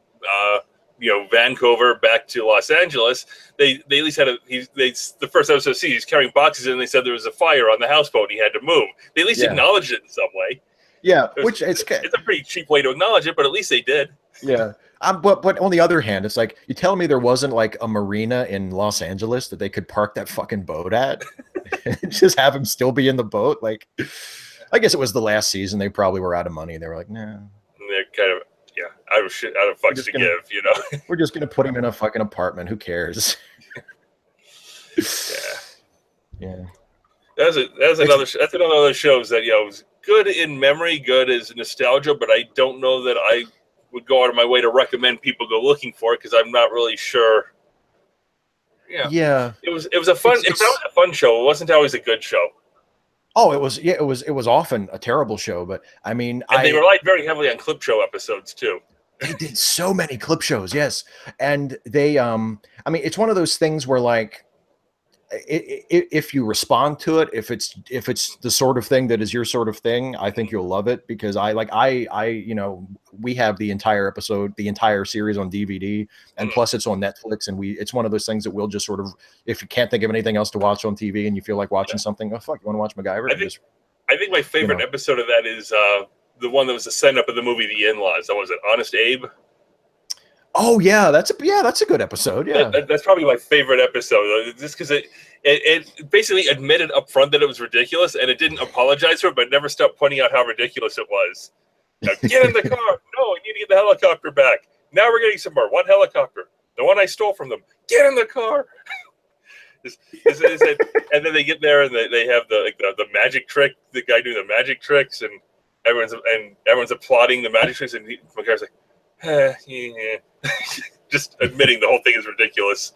Vancouver back to Los Angeles, they at least had the first episode he's carrying boxes in, and they said there was a fire on the houseboat and he had to move. They at least acknowledged it in some way. Yeah, it's a pretty cheap way to acknowledge it, but at least they did. Yeah. But on the other hand, it's like you tell me there wasn't like a marina in Los Angeles that they could park that fucking boat at and just have him still be in the boat. Like, I guess it was the last season. They probably were out of money. They were like, nah. They're kind of out of fucks to give, you know. We're just gonna put him in a fucking apartment. Who cares? Yeah. That's another shows that is good in memory, good as nostalgia, but I don't know that I would go out of my way to recommend people go looking for it because I'm not really sure. Yeah. It was a fun show. It wasn't always a good show. Oh, it was often a terrible show, but I mean, they relied very heavily on clip show episodes too. They did so many clip shows, yes, and they, I mean, it's one of those things where like, if you respond to it, if it's the sort of thing that is your sort of thing, I think you'll love it because we have the entire series on DVD, and plus it's on Netflix, and it's one of those things that we'll just sort of, if you can't think of anything else to watch on TV and you feel like watching something, oh fuck, you want to watch MacGyver? I think my favorite episode of that is the one that was the send up of the movie The In-Laws. That was it, Honest Abe. Oh yeah, that's a good episode. Yeah, that's probably my favorite episode, just because it basically admitted up front that it was ridiculous, and it didn't apologize for it, but never stopped pointing out how ridiculous it was. Now, get in the car! No, I need to get the helicopter back. Now we're getting some more. What helicopter? The one I stole from them. Get in the car! And then they get there, and they have the magic trick. The guy doing the magic tricks, and everyone's applauding the magic tricks, and MacGyver's like, yeah. Just admitting the whole thing is ridiculous.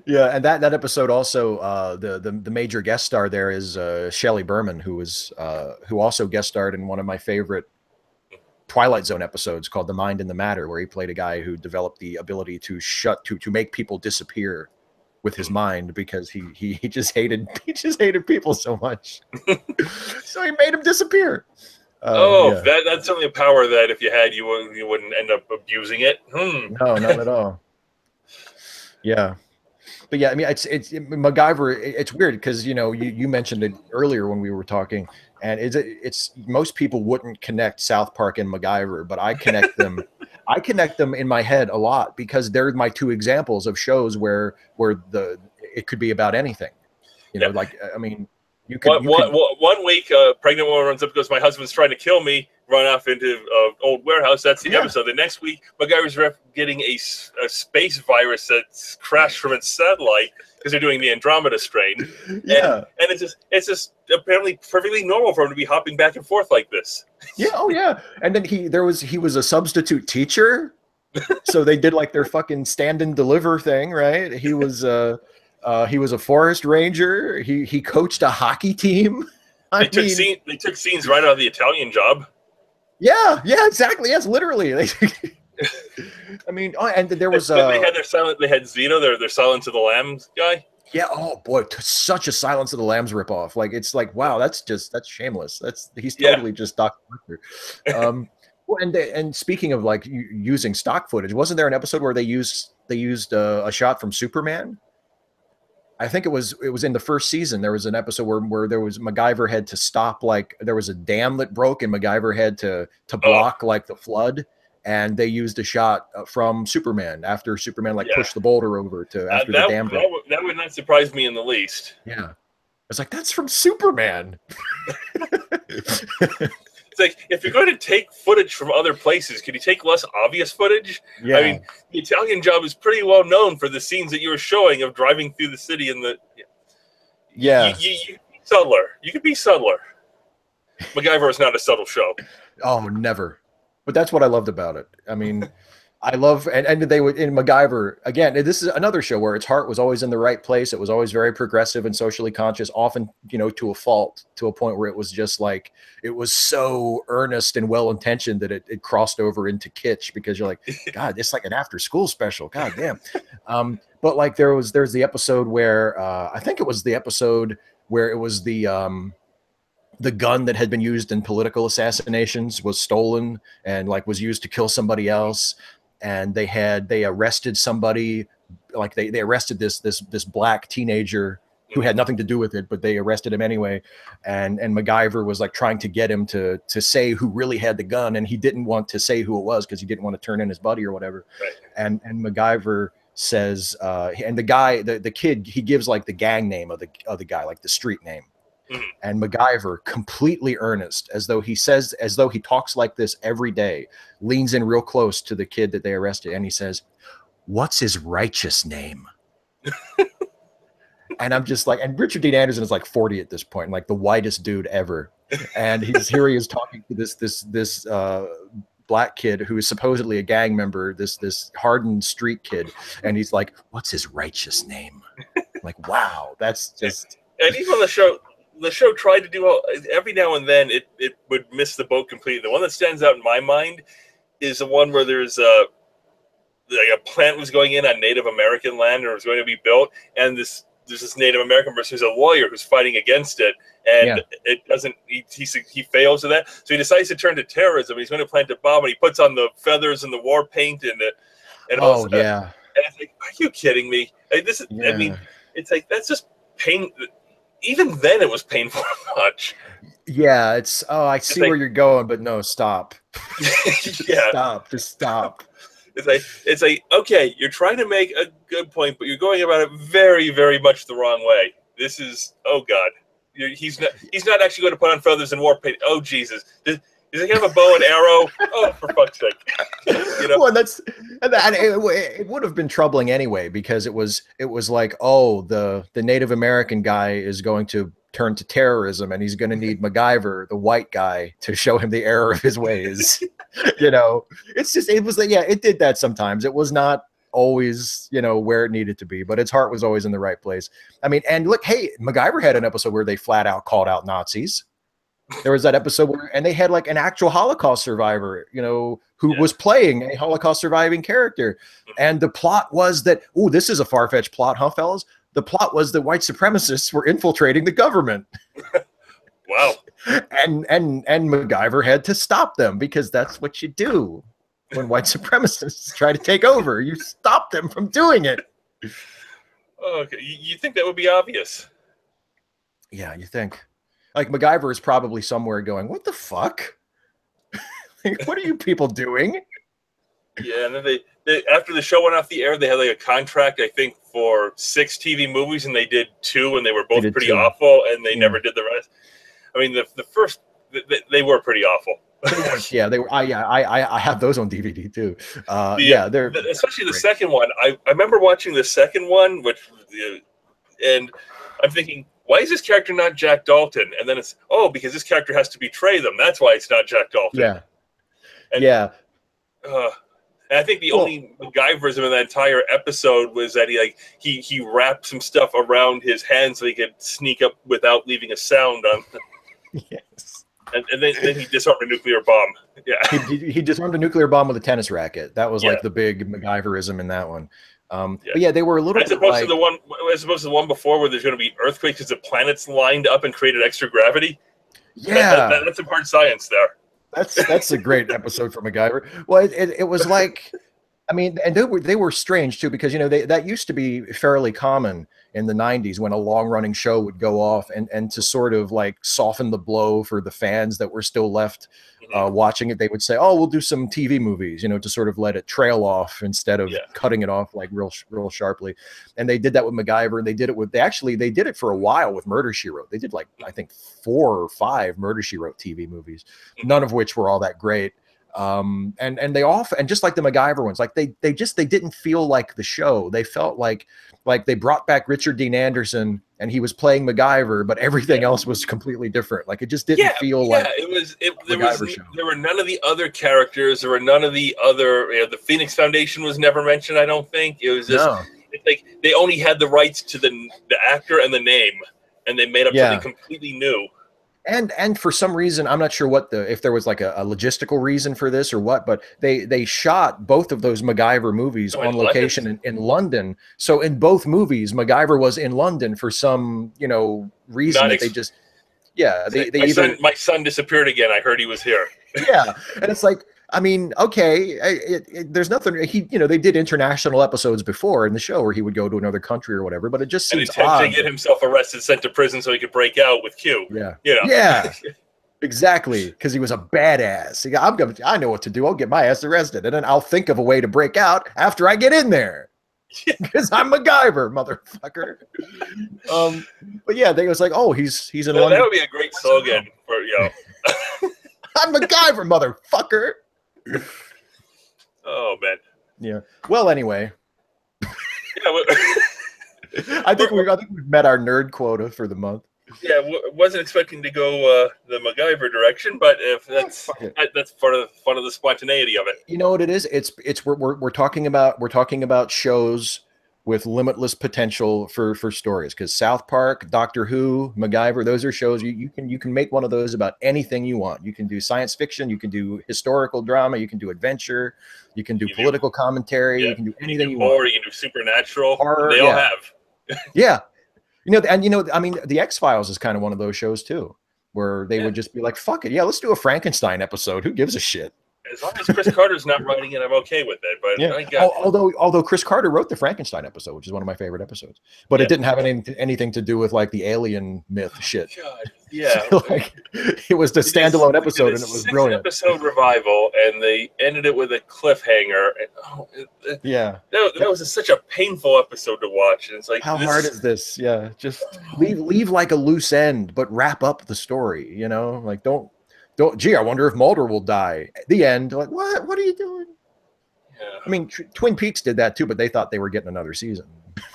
Yeah, and that episode also, the major guest star there is Shelley Berman, who also guest starred in one of my favorite Twilight Zone episodes called The Mind and the Matter, where he played a guy who developed the ability to make people disappear with his mind because he just hated people so much. So he made them disappear. That's certainly a power that if you had, you wouldn't end up abusing it. No, not at all. Yeah, but yeah, I mean, it's MacGyver. It's weird because you mentioned it earlier when we were talking, and it's most people wouldn't connect South Park and MacGyver, but I connect them. I connect them in my head a lot because they're my two examples of shows where it could be about anything. Like I mean. One week, a pregnant woman runs up and goes, "My husband's trying to kill me." Run off into an old warehouse. That's the episode. The next week, MacGyver's getting a space virus that's crashed from its satellite because they're doing the Andromeda strain. Yeah, and it's just apparently perfectly normal for him to be hopping back and forth like this. Yeah, oh yeah. And then he was a substitute teacher, so they did like their fucking stand and deliver thing, right? He was a forest ranger. He coached a hockey team. They took scenes right out of the Italian Job. Yeah, exactly. Yes, literally. I mean, and there was they had Zeno, their Silence of the Lambs guy. Yeah. Oh boy, such a Silence of the Lambs ripoff. Like it's like, wow, that's shameless. He's totally just Dr. Well, and speaking of like using stock footage, wasn't there an episode where they used a shot from Superman? I think it was in the first season. There was an episode where there was MacGyver had to stop, like there was a dam that broke and MacGyver had to block like the flood, and they used a shot from Superman after Superman pushed the boulder over after the dam broke. That would not surprise me in the least. Yeah, it's like that's from Superman. It's like, if you're going to take footage from other places, can you take less obvious footage? Yeah. I mean, the Italian Job is pretty well known for the scenes that you were showing of driving through the city in the. Yeah. You subtler. You could be subtler. MacGyver is not a subtle show. Oh, never. But that's what I loved about it. I mean, I love, and they would in MacGyver again. This is another show where its heart was always in the right place. It was always very progressive and socially conscious, often, to a fault, to a point where it was just like, it was so earnest and well intentioned that it crossed over into kitsch, because you're like, God, it's like an after school special. God damn. But like there's the episode where I think it was the episode where it was the gun that had been used in political assassinations was stolen and like was used to kill somebody else. And they arrested somebody, like they arrested this black teenager who had nothing to do with it, but they arrested him anyway. And MacGyver was like trying to get him to say who really had the gun, and he didn't want to say who it was because he didn't want to turn in his buddy or whatever. Right. And MacGyver says, and the guy, the kid, he gives like the gang name of the guy, like the street name. And MacGyver, completely earnest, as though he talks like this every day, leans in real close to the kid that they arrested, and he says, "What's his righteous name?" And I'm just like, and Richard Dean Anderson is like 40 at this point, like the whitest dude ever, and he is talking to this black kid who is supposedly a gang member, this hardened street kid, and he's like, "What's his righteous name?" Like, wow, that's just. And even on the show tried to do every now and then it would miss the boat completely. The one that stands out in my mind is the one where there's a plant was going in on Native American land, or it was going to be built, and there's this Native American person who's a lawyer who's fighting against it, and it doesn't. He fails at that, so he decides to turn to terrorism. He's going to plant a bomb, and he puts on the feathers and the war paint and all that. And it's like, are you kidding me? Like, this is. I mean, it's like that's just pain. Even then, it was painful much. Yeah, I see where you're going, but no, stop. Yeah, just stop. It's like, okay, you're trying to make a good point, but you're going about it very, very much the wrong way. This is, oh God, he's not actually going to put on feathers and war paint. Oh Jesus, does he have a bow and arrow? Oh, for fuck's sake! Well, it would have been troubling anyway, because it was like, oh, the Native American guy is going to turn to terrorism, and he's going to need MacGyver, the white guy, to show him the error of his ways. It's just, it was like, it did that sometimes. It was not always, where it needed to be, but its heart was always in the right place. I mean, and look, hey, MacGyver had an episode where they flat out called out Nazis. There was that episode and they had like an actual Holocaust survivor, who was playing a Holocaust surviving character. And the plot was that, oh, this is a far-fetched plot, huh, fellas? The plot was that white supremacists were infiltrating the government. Wow. And MacGyver had to stop them, because that's what you do when white supremacists try to take over. You stop them from doing it. Okay, you think that would be obvious? Yeah, you think. Like, MacGyver is probably somewhere going, what the fuck? Like, what are you people doing? Yeah, and then they after the show went off the air, they had like a contract, I think, for 6 TV movies, and they did 2, and they were both pretty awful, and they never did the rest. I mean, the first, they were pretty awful. Yeah, they were. I have those on DVD too. They're especially the second one. I remember watching the second one, and I'm thinking, why is this character not Jack Dalton? And then it's, because this character has to betray them. That's why it's not Jack Dalton. Yeah. And, and I think the only MacGyverism in that entire episode was that he wrapped some stuff around his hand so he could sneak up without leaving a sound on. Yes. And then he disarmed a nuclear bomb. Yeah. He disarmed a nuclear bomb with a tennis racket. That was like the big MacGyverism in that one. But they were a little as opposed to the one before where there's going to be earthquakes because the planets lined up and created extra gravity. Yeah, that's some hard science there. That's a great episode for MacGyver. Well, it was like, I mean, and they were strange too, because that used to be fairly common in the 90s when a long running show would go off, and to sort of like soften the blow for the fans that were still left watching it, they would say, oh, we'll do some TV movies, to sort of let it trail off instead of cutting it off like real sharply. And they did that with MacGyver, and they did it for a while with Murder, She Wrote. They did like, I think 4 or 5 Murder, She Wrote TV movies, none of which were all that great. And they often, and just like the MacGyver ones, like they didn't feel like the show. They felt like they brought back Richard Dean Anderson and he was playing MacGyver, but everything else was completely different. Like it just didn't feel like there were none of the other characters. There were none of the other. The Phoenix Foundation was never mentioned. I don't think it was just it's like they only had the rights to the actor and the name, and they made up something completely new. And for some reason, I'm not sure if there was like a logistical reason for this or what, but they shot both of those MacGyver movies on location in London. So in both movies, MacGyver was in London for some, reason that they just, my son disappeared again. I heard he was here. Yeah. And it's like, I mean, okay, there's nothing. They did international episodes before in the show where he would go to another country or whatever, but it just seems odd to get himself arrested, sent to prison so he could break out with Q. Yeah, yeah, exactly, because he was a badass. I know what to do. I'll get my ass arrested, and then I'll think of a way to break out after I get in there. Because I'm MacGyver, motherfucker. But yeah, they was like, oh, he's in London. That would be a great slogan for I'm MacGyver, motherfucker. Oh man. Yeah. Well, anyway. I think we've met our nerd quota for the month. Yeah, wasn't expecting to go the MacGyver direction, but if that's part of the fun of the spontaneity of it. You know what it is? We're talking about shows with limitless potential for stories, because South Park, Doctor Who, MacGyver, those are shows you can make one of those about anything you want. You can do science fiction, you can do historical drama, you can do adventure, you can do political commentary, you can do anything you want. Or you can do supernatural. Horror, they all have. Yeah. I mean, the X-Files is kind of one of those shows too, where they would just be like, fuck it, let's do a Frankenstein episode. Who gives a shit? As long as Chris Carter's not writing it, I'm okay with it. But although Chris Carter wrote the Frankenstein episode, which is one of my favorite episodes, but it didn't have anything to do with like the alien myth shit. God. Yeah, like it was the standalone episode, and it was brilliant. Episode revival, and they ended it with a cliffhanger. That was such a painful episode to watch. And it's like, how hard is this? Yeah, just leave like a loose end, but wrap up the story. Like don't. Gee, I wonder if Mulder will die. The end. Like, what are you doing? Yeah. I mean, Twin Peaks did that too, but they thought they were getting another season.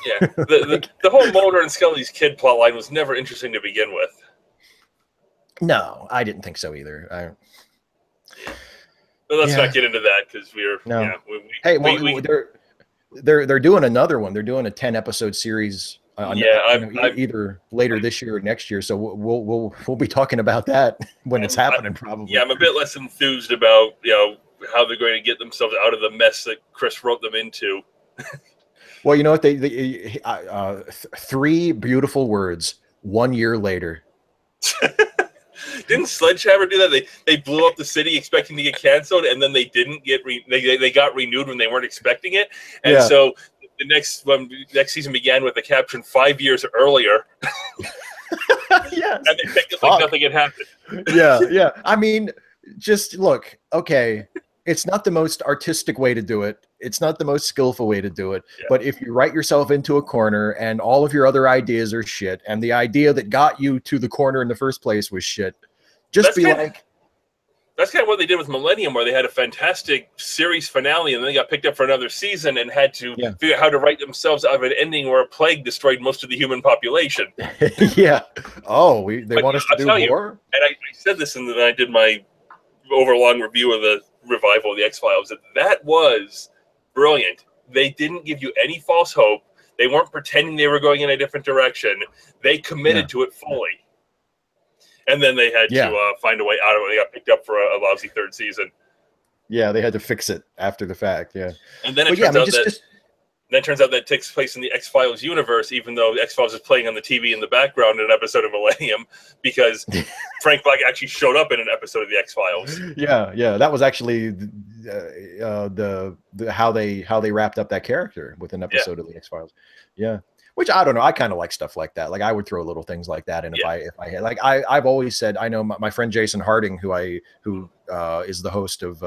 Yeah, the whole Mulder and Scully's kid plotline was never interesting to begin with. No, I didn't think so either. But let's not get into that because we're they're doing another one. They're doing a 10-episode series. Either later this year or next year. So we'll be talking about that when it's happening, probably. Yeah, I'm a bit less enthused about how they're going to get themselves out of the mess that Chris wrote them into. Well, you know what? They 3 beautiful words. 1 year later. Didn't Sledgehammer do that? They blew up the city expecting to get canceled, and then they didn't get they got renewed when they weren't expecting it, and so. The next season began with the caption 5 years earlier. Yes. And they picked it like nothing had happened. Yeah. I mean, just look, okay, it's not the most artistic way to do it. It's not the most skillful way to do it. Yeah. But if you write yourself into a corner and all of your other ideas are shit, and the idea that got you to the corner in the first place was shit, that's kind of what they did with Millennium, where they had a fantastic series finale and then they got picked up for another season and had to figure out how to write themselves out of an ending where a plague destroyed most of the human population. Yeah. Oh, they want us to do more? And I said this, and then I did my overlong review of the revival of the X-Files, that was brilliant. They didn't give you any false hope. They weren't pretending they were going in a different direction. They committed to it fully. And then they had to find a way out of it. They got picked up for a lousy 3rd season. Yeah, they had to fix it after the fact. Yeah, and then it turns out that takes place in the X-Files universe, even though the X-Files is playing on the TV in the background in an episode of Millennium, because Frank Black actually showed up in an episode of the X-Files. Yeah, that was actually how they wrapped up that character with an episode of the X-Files. Yeah. Which I don't know. I kind of like stuff like that. Like I would throw little things like that in if I had. Like I've always said, I know my friend Jason Harding, who is the host of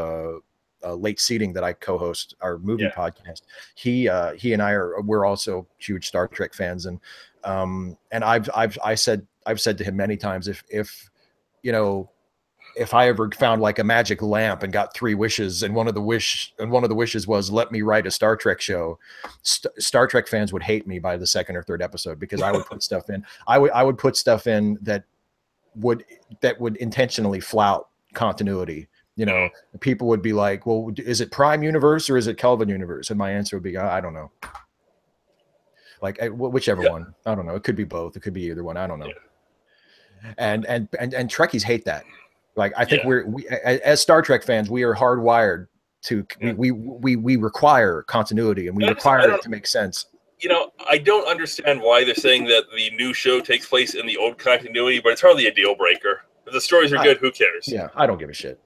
Late Seating that I co-host our movie podcast. He and we're also huge Star Trek fans, and I've said to him many times, if if I ever found like a magic lamp and got 3 wishes, and one of the wishes was let me write a Star Trek show, Star Trek fans would hate me by the 2nd or 3rd episode, because I would put stuff in. I would put stuff in that would intentionally flout continuity. You know, people would be like, well, is it Prime Universe or is it Kelvin Universe? And my answer would be, I don't know. Like whichever one. I don't know. It could be both. It could be either one. I don't know. Yeah. And Trekkies hate that. Like, I think we as Star Trek fans, we are hardwired to we require continuity, and we require it to make sense. You know, I don't understand why they're saying that the new show takes place in the old continuity, but it's hardly a deal breaker. If the stories are good, who cares? Yeah, I don't give a shit.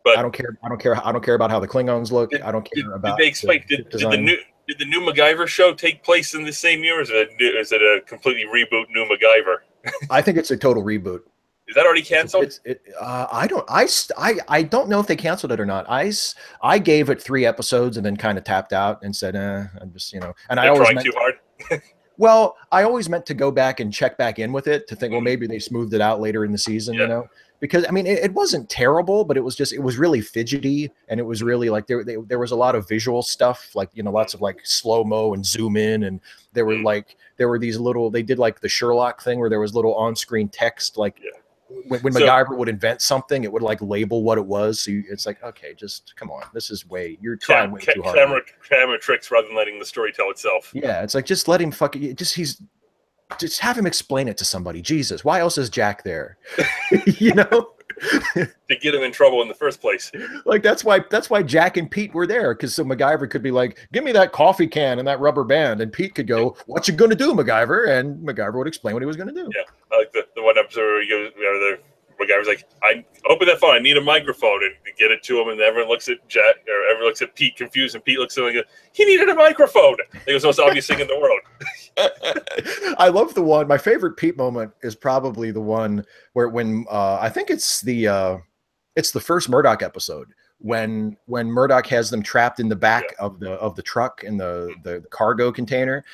But I don't care about how the Klingons look. I don't care about. Did they explain? Did the new MacGyver show take place in the same year, or is it a completely reboot new MacGyver? I think it's a total reboot. Is that already canceled? I don't know if they canceled it or not. I gave it 3 episodes and then kind of tapped out and said, I'm just, and I always trying too hard. Well, I always meant to go back and check back in with it to think, well, maybe they smoothed it out later in the season, because I mean, it wasn't terrible, but it was really fidgety, and it was really like there was a lot of visual stuff, like, lots of like slow-mo and zoom in, and there were these little, they did like the Sherlock thing where there was little on-screen text, like when MacGyver would invent something, it would like label what it was. So it's like, okay, just come on, this is you're trying way too hard. Camera tricks rather than letting the story tell itself. Yeah, it's like, just let him just have him explain it to somebody. Jesus, why else is Jack there? To get him in trouble in the first place. Like, that's why Jack and Pete were there, because so MacGyver could be like, give me that coffee can and that rubber band, and Pete could go, what you gonna do, MacGyver? And MacGyver would explain what he was gonna do. Yeah, I like the one episode where he goes, MacGyver's like, I open that phone, I need a microphone, and get it to him, and everyone looks at Jack, or everyone looks at Pete confused, and Pete looks at him and goes, he needed a microphone. It was the most obvious thing in the world. I love the one. My favorite Pete moment is probably the one when I think it's the first Murdoch episode, when Murdoch has them trapped in the back of the truck in the cargo container,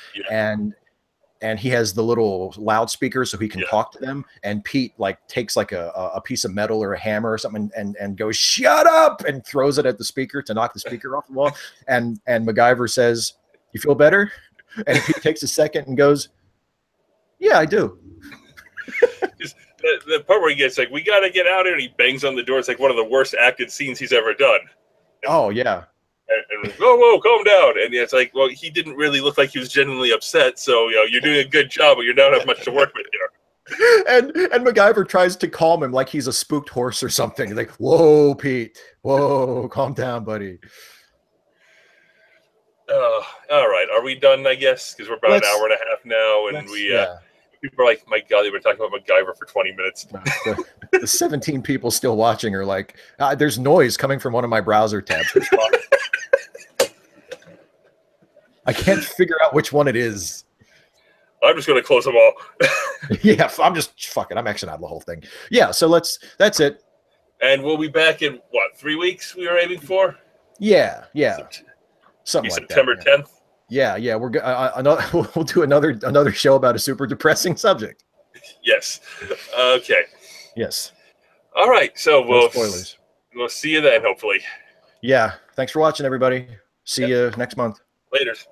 and he has the little loudspeaker so he can talk to them, and Pete like takes like a piece of metal or a hammer or something and goes, shut up, and throws it at the speaker to knock the speaker off the wall, and MacGyver says, you feel better? And Pete takes a second and goes, yeah, I do. The part where he gets like, we got to get out here, and he bangs on the door. It's like one of the worst acted scenes he's ever done. Oh, yeah. And whoa, calm down. And it's like, well, he didn't really look like he was genuinely upset. So, you're doing a good job, but you don't have much to work with here. And MacGyver tries to calm him like he's a spooked horse or something. Like, whoa, Pete. Whoa, calm down, buddy. All right. Are we done, I guess? Because we're about an hour and a half now. And people are like, my God, they've been talking about MacGyver for 20 minutes. The 17 people still watching are like, there's noise coming from one of my browser tabs. I can't figure out which one it is. I'm just going to close them all. Yeah, I'm just fucking. I'm exiting out the whole thing. Yeah, so that's it. And we'll be back in, 3 weeks we were aiming for? Yeah. Something like September that. 10th? Yeah. We'll do another show about a super depressing subject. Yes. Okay. Yes. All right. So spoilers. We'll see you then, hopefully. Yeah. Thanks for watching, everybody. See you next month. Laters.